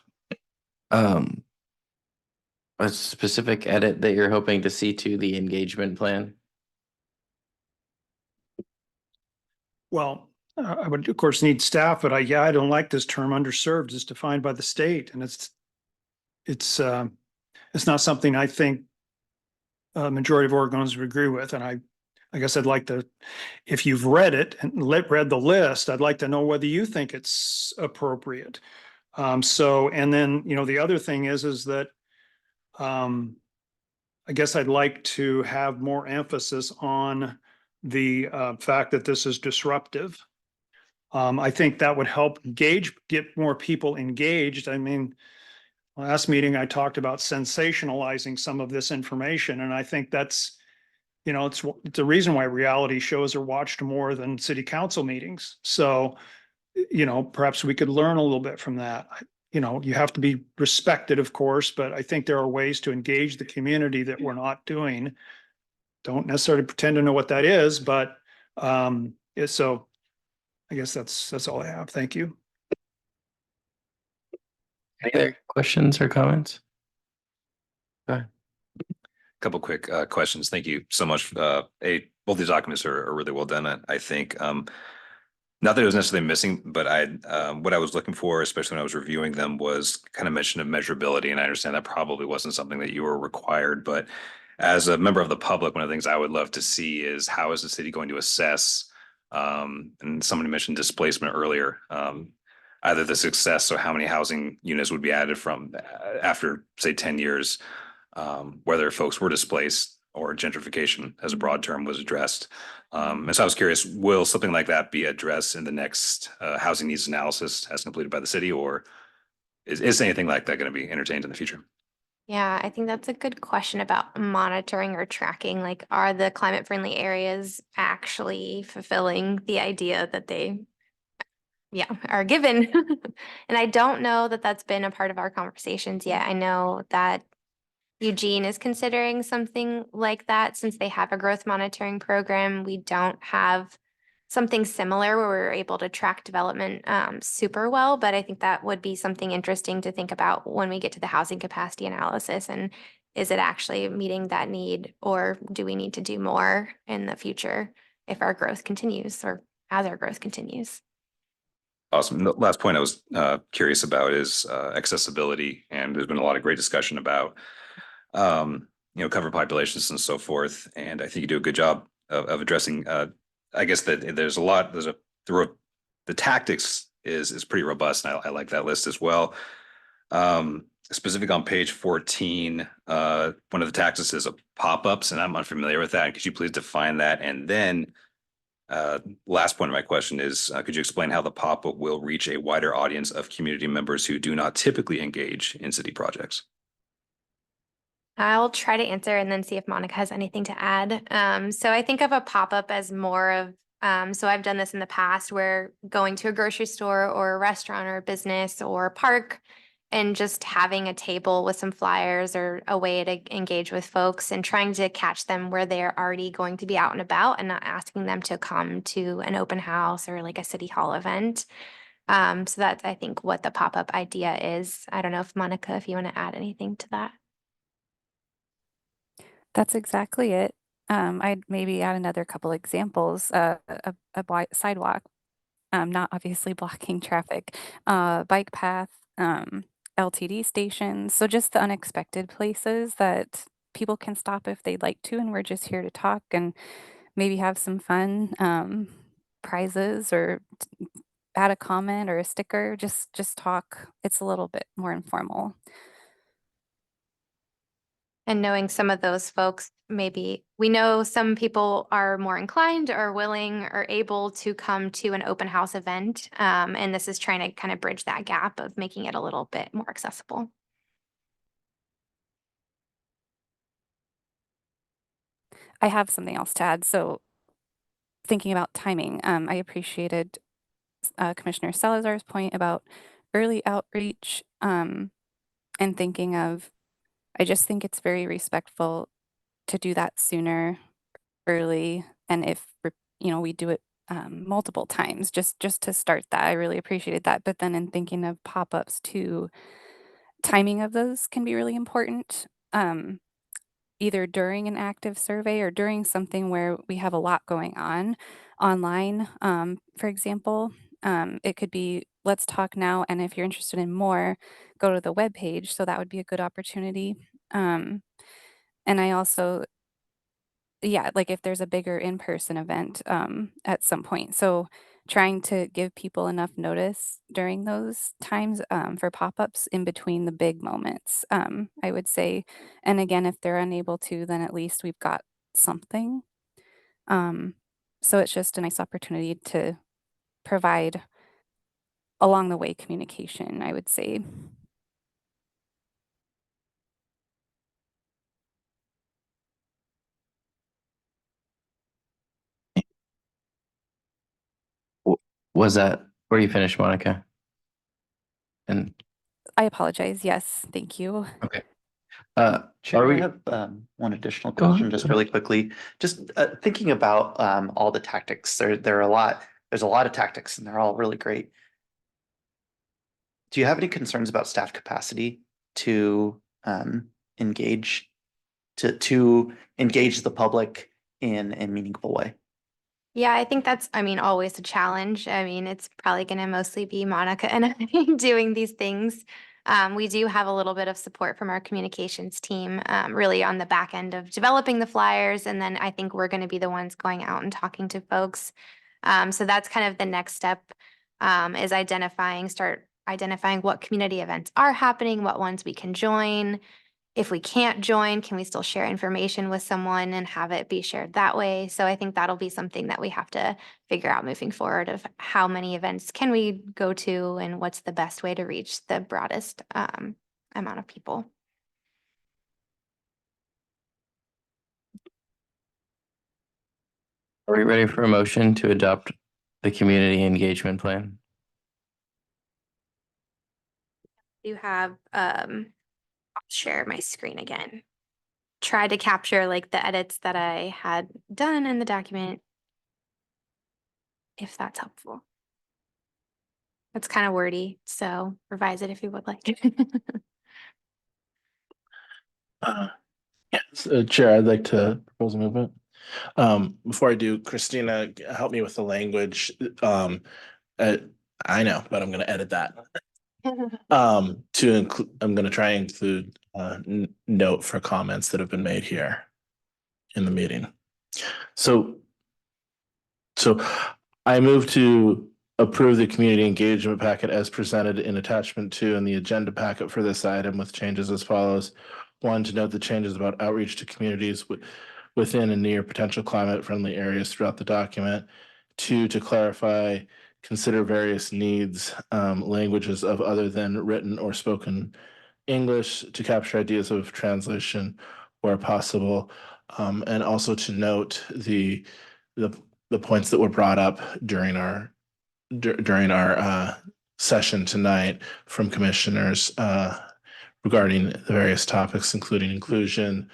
a specific edit that you're hoping to see to the engagement plan? Well, I would of course need staff, but I don't like this term underserved as defined by the state. And it's not something I think a majority of Oregonians would agree with. And I guess I'd like to, if you've read it and read the list, I'd like to know whether you think it's appropriate. And then, the other thing is that, I guess I'd like to have more emphasis on the fact that this is disruptive. I think that would help get more people engaged. I mean, last meeting, I talked about sensationalizing some of this information, and I think that's, it's a reason why reality shows are watched more than city council meetings. So, perhaps we could learn a little bit from that. You have to be respected, of course, but I think there are ways to engage the community that we're not doing. Don't necessarily pretend to know what that is, but so I guess that's all I have. Thank you. Any other questions or comments? Go ahead. Couple quick questions. Thank you so much. Both these documents are really well done. I think not that it was necessarily missing, but what I was looking for, especially when I was reviewing them, was kind of mention of measurability. And I understand that probably wasn't something that you were required, but as a member of the public, one of the things I would love to see is how is the city going to assess, and somebody mentioned displacement earlier, either the success or how many housing units would be added from after, say, 10 years, whether folks were displaced or gentrification as a broad term was addressed. And so I was curious, will something like that be addressed in the next housing needs analysis as completed by the city, or is anything like that going to be entertained in the future? Yeah, I think that's a good question about monitoring or tracking. Like, are the climate friendly areas actually fulfilling the idea that they, are given? And I don't know that that's been a part of our conversations yet. I know that Eugene is considering something like that since they have a growth monitoring program. We don't have something similar where we're able to track development super well, but I think that would be something interesting to think about when we get to the housing capacity analysis. And is it actually meeting that need, or do we need to do more in the future if our growth continues, or as our growth continues? Awesome. The last point I was curious about is accessibility, and there's been a lot of great discussion about covered populations and so forth. And I think you do a good job of addressing. I guess that there's the tactics is pretty robust, and I like that list as well. Specific on page 14, one of the tactics is pop-ups, and I'm unfamiliar with that. Could you please define that? And then last point of my question is, could you explain how the pop-up will reach a wider audience of community members who do not typically engage in city projects? I'll try to answer and then see if Monica has anything to add. So I think of a pop-up as more of, so I've done this in the past where going to a grocery store or a restaurant or a business or a park and just having a table with some flyers or a way to engage with folks and trying to catch them where they're already going to be out and about and not asking them to come to an open house or like a city hall event. So that's, I think, what the pop-up idea is. I don't know if Monica, if you want to add anything to that. That's exactly it. I'd maybe add another couple examples, sidewalk, not obviously blocking traffic, bike path, LTD stations. So just the unexpected places that people can stop if they'd like to, and we're just here to talk and maybe have some fun, prizes or add a comment or a sticker, just talk. It's a little bit more informal. And knowing some of those folks, maybe we know some people are more inclined or willing or able to come to an open house event. And this is trying to kind of bridge that gap of making it a little bit more accessible. I have something else to add. So thinking about timing, I appreciated Commissioner Salazar's point about early outreach, and thinking of, I just think it's very respectful to do that sooner, early, and if we do it multiple times, just to start that. I really appreciated that. But then in thinking of pop-ups too, timing of those can be really important. Either during an active survey or during something where we have a lot going on. online. For example, it could be let's talk now, and if you're interested in more, go to the webpage. So that would be a good opportunity. And I also, yeah, like if there's a bigger in-person event at some point. So trying to give people enough notice during those times for pop-ups in between the big moments, I would say. And again, if they're unable to, then at least we've got something. Um, so it's just a nice opportunity to provide along the way communication, I would say. Was that where you finished, Monica? And I apologize. Yes, thank you. okay. Chair, Are I we? have one additional Go question, on, just go really quickly. Just thinking about all the tactics. There are a lot. There's a lot of tactics, and they're all really great. Do you have any concerns about staff capacity to engage to engage the public in a meaningful way? Yeah, I think that's, I mean, always a challenge. I mean, it's probably going to mostly be Monica and I doing these things. We do have a little bit of support from our communications team, really on the back end of developing the flyers. And then I think we're going to be the ones going out and talking to folks. So that's kind of the next step, is start identifying what community events are happening, what ones we can join. If we can't join, can we still share information with someone and have it be shared that way? So I think that'll be something that we have to figure out moving forward, of how many events can we go to and what's the best way to reach the broadest amount of people. Are we ready for a motion to adopt the community engagement plan? You have, I'll share my screen again. Try to capture like the edits that I had done in the document, if that's helpful. It's kind of wordy, so revise it if you would like. Yes, Chair, I'd like to propose a movement. Before I do, Christina, help me with the language. Uh, I know, but I'm gonna edit that. To include, I'm gonna try and include note for comments that have been made here in the meeting. So I move to approve the community engagement packet as presented in attachment 2 in the agenda packet for this item with changes as follows. 1, to note the changes about outreach to communities within and near potential climate friendly areas throughout the document. 2, to clarify, consider various needs, languages of other than written or spoken English to capture ideas of translation where possible. And also to note the points that were brought up during our session tonight from commissioners regarding the various topics, including inclusion,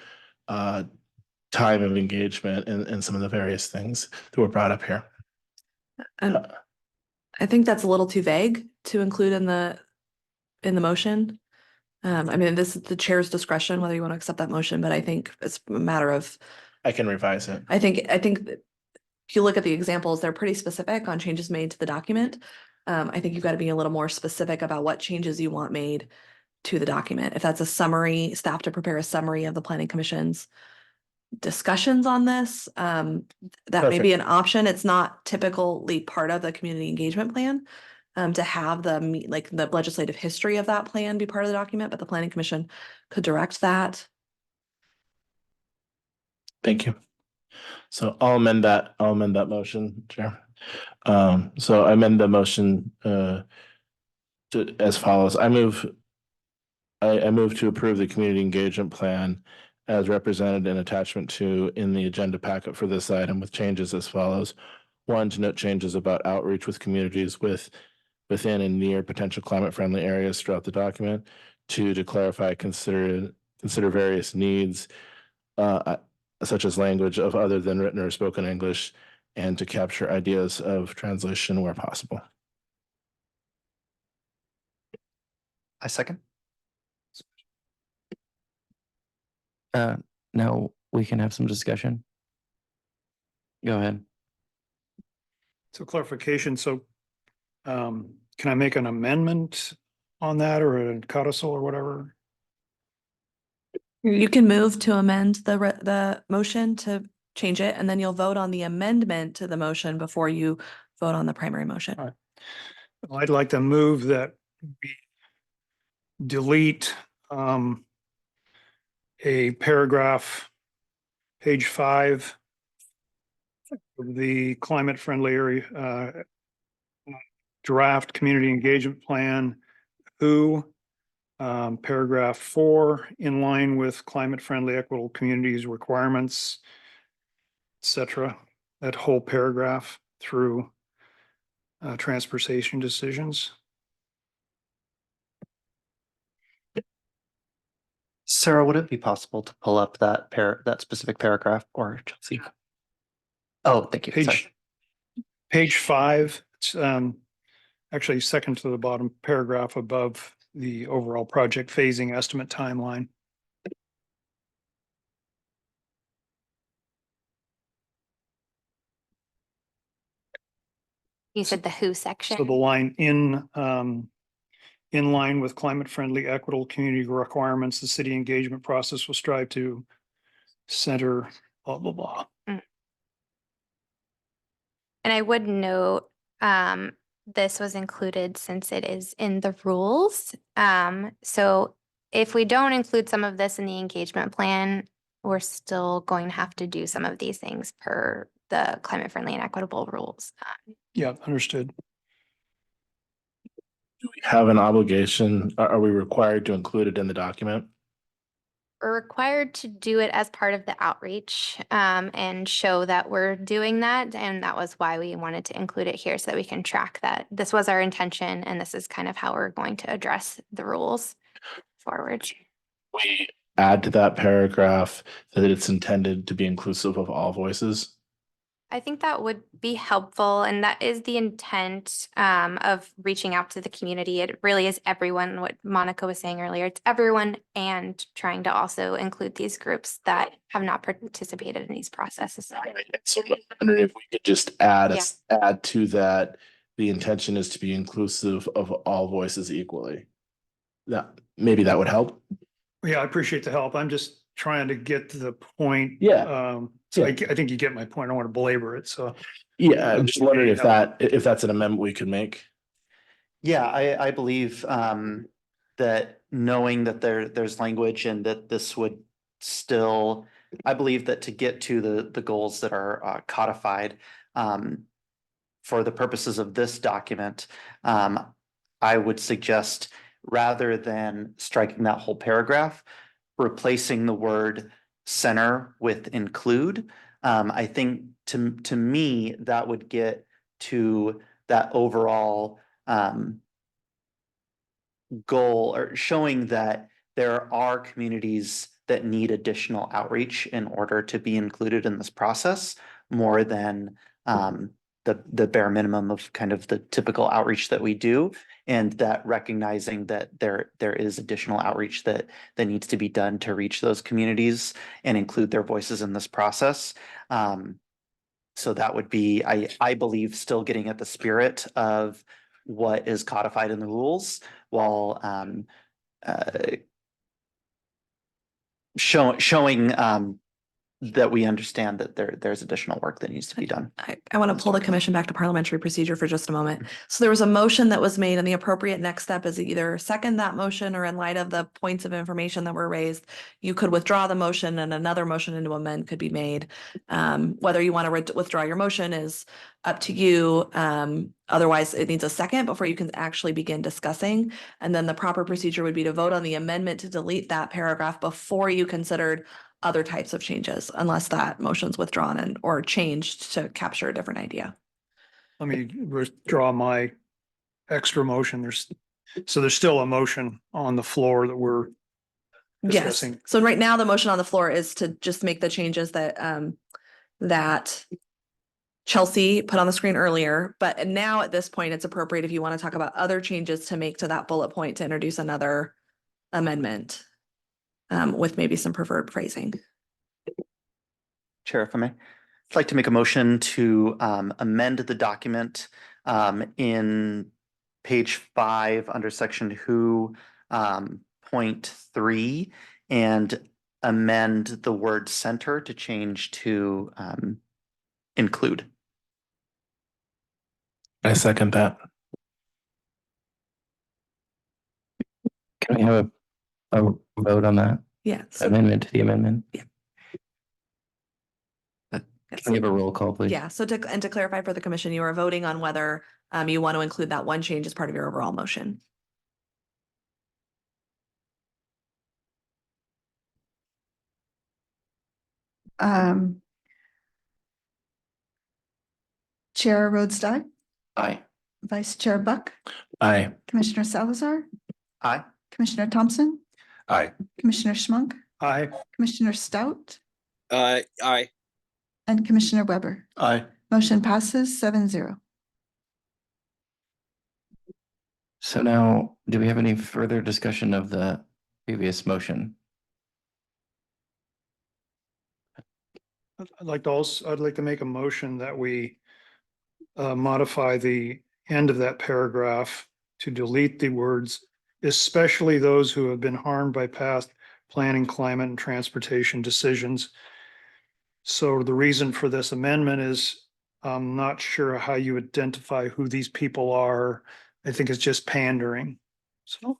time of engagement, and some of the various things that were brought up here. And I think that's a little too vague to include in the motion. I mean, this is the chair's discretion whether you want to accept that motion, but I think it's a matter of, I can revise it. I think that if you look at the examples, they're pretty specific on changes made to the document. I think you've got to be a little more specific about what changes you want made to the document. If that's a summary, staff to prepare a summary of the planning commission's discussions on this, that may be Perfect. an option. It's not typically part of the community engagement plan. To have the legislative history of that plan be part of the document, but the planning commission could direct that. Thank you. So I'll amend that motion, Chair. So I amend the motion as follows. I move to approve the community engagement plan as represented in attachment 2 in the agenda packet for this item with changes as follows. 1, to note changes about outreach with communities within and near potential climate friendly areas throughout the document. 2, to clarify, consider various needs such as language of other than written or spoken English, and to capture ideas of translation where possible. I second. Now we can have some discussion. Go ahead. So clarification, so can I make an amendment on that or a codicil or whatever? You can move to amend the motion to change it, and then you'll vote on the amendment to the motion before you vote on the primary motion. All right. Well, I'd like to move that we delete a paragraph, page 5 of the climate friendly area draft community engagement plan, who paragraph 4, in line with climate friendly equitable communities requirements, etc. That whole paragraph through transportation decisions. Sarah, would it be possible to pull up that specific paragraph, or Chelsea? Oh, thank you. Sorry. Page 5, it's actually second to the bottom paragraph above the overall project phasing estimate timeline. You said the who section. So the line in line with climate friendly equitable community requirements, the city engagement process will strive to center blah, blah, blah. And I would note, this was included since it is in the rules. So if we don't include some of this in the engagement plan, we're still going to have to do some of these things per the climate friendly and equitable rules. Yeah, understood. Do we have an obligation? Are we required to include it in the document? We're required to do it as part of the outreach, and show that we're doing that. And that was why we wanted to include it here so that we can track that. This was our intention, and this is kind of how we're going to address the rules forward. We add to that paragraph that it's intended to be inclusive of all voices. I think that would be helpful, and that is the intent of reaching out to the community. It really is everyone, what Monica was saying earlier. It's everyone, and trying to also include these groups that have not participated in these processes. So I'm wondering if we could just add Yeah. add to that, the intention is to be inclusive of all voices equally. Maybe that would help. Yeah, I appreciate the help. I'm just trying to get to the point. Yeah. So I think you get my point. I don't want to belabor it. So Yeah, I'm just wondering if that's an amendment we could make. Yeah, I believe that knowing that there's language and that this would still, I believe that to get to the goals that are codified for the purposes of this document, I would suggest, rather than striking that whole paragraph, replacing the word center with include. I think to me, that would get to that overall goal, or showing that there are communities that need additional outreach in order to be included in this process, more than the bare minimum of kind of the typical outreach that we do, and that recognizing that there is additional outreach that needs to be done to reach those communities and include their voices in this process. So that would be, I believe, still getting at the spirit of what is codified in the rules, while showing that we understand that there's additional work that needs to be done. I want to pull the commission back to parliamentary procedure for just a moment. So there was a motion that was made, and the appropriate next step is either second that motion, or in light of the points of information that were raised, you could withdraw the motion and another motion to amend could be made. Whether you want to withdraw your motion is up to you. Otherwise, it needs a second before you can actually begin discussing. And then the proper procedure would be to vote on the amendment to delete that paragraph before you considered other types of changes, unless that motion's withdrawn or changed to capture a different idea. let me withdraw my extra motion. There's still a motion on the floor that we're Yes. discussing. So right now, the motion on the floor is to just make the changes that that Chelsea put on the screen earlier. But now at this point, it's appropriate if you want to talk about other changes to make to that bullet point to introduce another amendment with maybe some preferred phrasing. Chair, if I may. I'd like to make a motion to amend the document in page 5 under section who .3 and amend the word center to change to include. I second that. Can we have a vote on that Yeah. So, amendment to the amendment? Yeah. Can we have a roll call, please? yeah. So to clarify for the commission, you are voting on whether you want to include that one change as part of your overall motion. Chair Rhodes, Aye. Vice Chair Buck, Aye. Commissioner Salazar, Aye. Commissioner Thompson, Aye. Commissioner Schmunk, Aye. Commissioner Stout, Aye. and Commissioner Weber. Aye. Motion passes 7-0. So now, do we have any further discussion of the previous motion? I'd like to make a motion that we modify the end of that paragraph to delete the words, especially those who have been harmed by past planning, climate, and transportation decisions. So the reason for this amendment is I'm not sure how you identify who these people are. I think it's just pandering. So.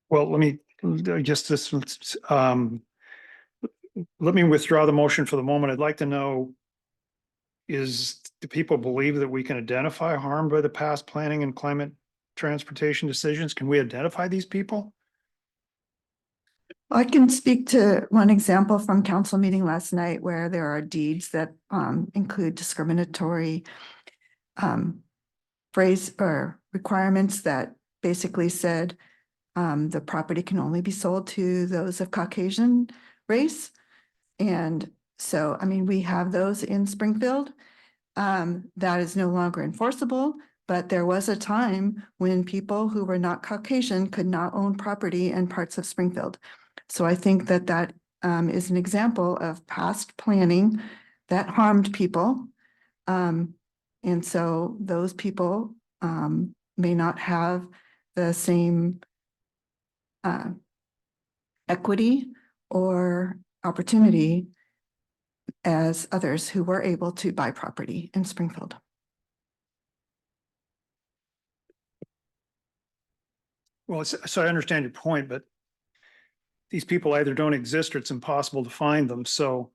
Well, let me withdraw the motion for the moment. I'd like to know, do people believe that we can identify harm by the past planning and climate transportation decisions? Can we identify these people? I can speak to one example from council meeting last night where there are deeds that include discriminatory phrase or requirements that basically said the property can only be sold to those of Caucasian race. And so, I mean, we have those in Springfield. That is no longer enforceable, but there was a time when people who were not Caucasian could not own property in parts of Springfield. So I think that that is an example of past planning that harmed people. And so those people may not have the same equity or opportunity as others who were able to buy property in Springfield. Well, so I understand your point, but these people either don't exist or it's impossible to find them. So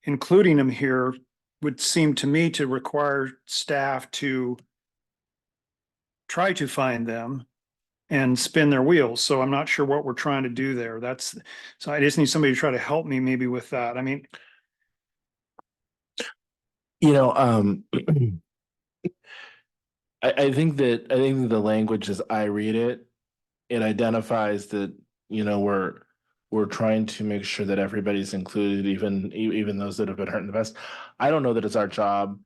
including them here would seem to me to require staff to try to find them and spin their wheels. So I'm not sure what we're trying to do there. So I just need somebody to try to help me maybe with that. I mean, I think that the language as I read it, it identifies that, we're trying to make sure that everybody's included, even those that have been hurt in the past. I don't know that it's our job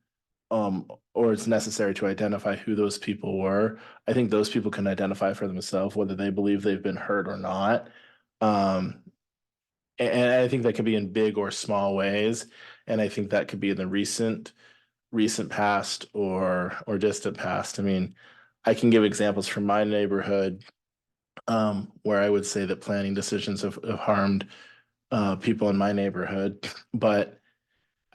or it's necessary to identify who those people were. I think those people can identify for themselves whether they believe they've been hurt or not. And I think that could be in big or small ways. And I think that could be in the recent past or distant past. I mean, I can give examples from my neighborhood where I would say that planning decisions have harmed people in my neighborhood, but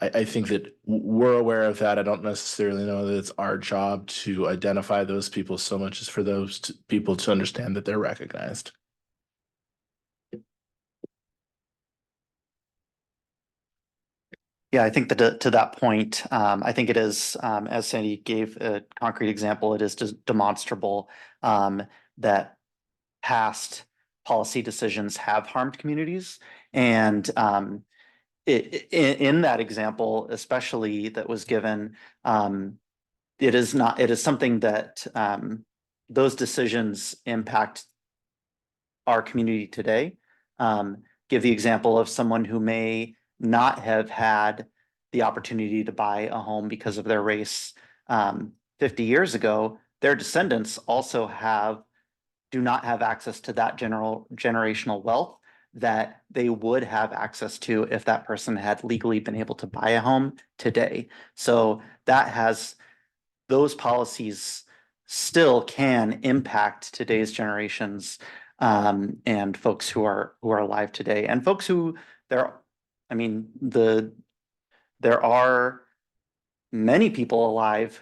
I think that we're aware of that. I don't necessarily know that it's our job to identify those people so much as for those people to understand that they're recognized. Yeah, I think that to that point, I think it is, as Sandy gave a concrete example, it is just demonstrable that past policy decisions have harmed communities. And in that example, especially that was given, it is something that those decisions impact our community today. Give the example of someone who may not have had the opportunity to buy a home because of their race 50 years ago, their descendants also do not have access to that generational wealth that they would have access to if that person had legally been able to buy a home today. So those policies still can impact today's generations and folks who are alive today, and folks who there are many people alive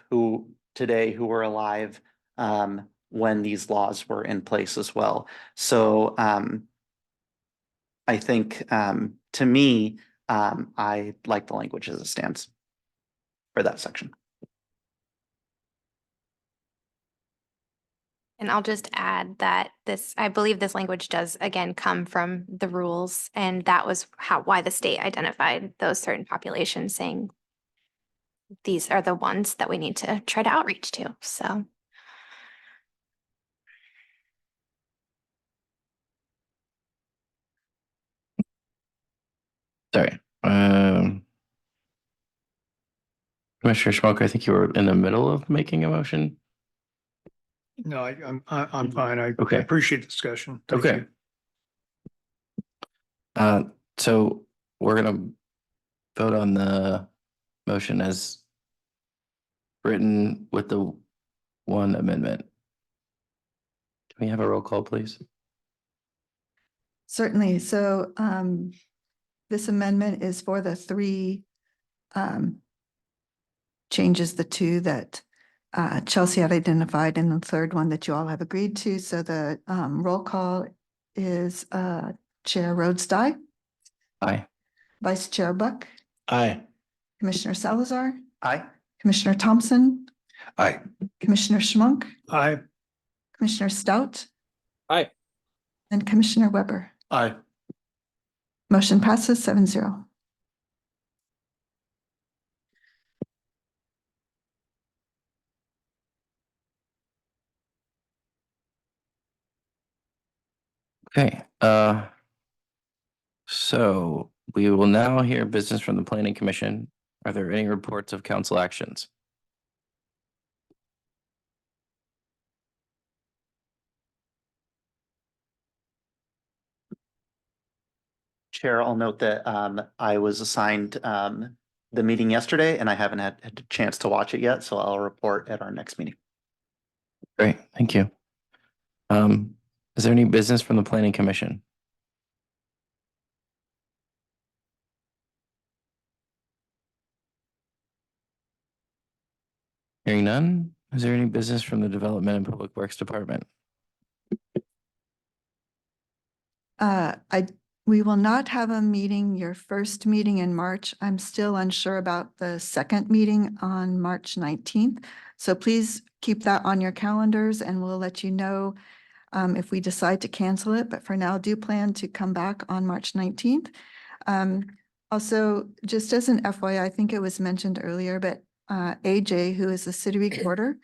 today who were alive when these laws were in place as well. So I think to me, I like the language as it stands for that section. And I'll just add that I believe this language does again come from the rules, and that was why the state identified those certain populations, saying these are the ones that we need to try to outreach to. So. Sorry. Commissioner Schmoke, I think you were in the middle of making a motion. No, I'm fine. I Okay. appreciate the discussion. Thank Okay. you. So we're gonna vote on the motion as written with the one amendment. Can we have a roll call, please? Certainly. So this amendment is for the three changes, the two that Chelsea had identified and the third one that you all have agreed to. So the roll call is Chair Rhodesty, Aye. Vice Chair Buck, Aye. Commissioner Salazar, Aye. Commissioner Thompson, Aye. Commissioner Schmunk, Aye. Commissioner Stout. Aye. And Commissioner Weber. Aye. Motion passes 7-0. Okay, so we will now hear business from the Planning Commission. Are there any reports of council actions? Chair, I'll note that I was assigned the meeting yesterday and I haven't had a chance to watch it yet, so I'll report at our next meeting. Great, thank you. Is there any business from the Planning Commission? Hearing none, is there any business from the Development and Public Works Department? We will not have a meeting, your first meeting in March. I'm still unsure about the second meeting on March 19th. So please keep that on your calendars and we'll let you know if we decide to cancel it. But for now, do plan to come back on March 19th. Also, just as an FYI, I think it was mentioned earlier, but AJ, who is the city recorder,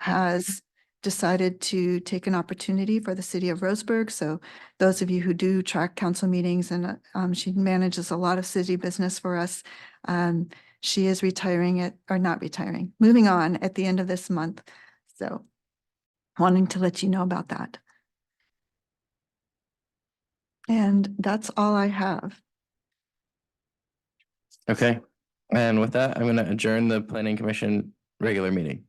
has decided to take an opportunity for the city of Roseburg. So those of you who do track council meetings, and she manages a lot of city business for us, she is moving on at the end of this month. So wanting to let you know about that. And that's all I have. Okay, and with that, I'm going to adjourn the Planning Commission regular meeting.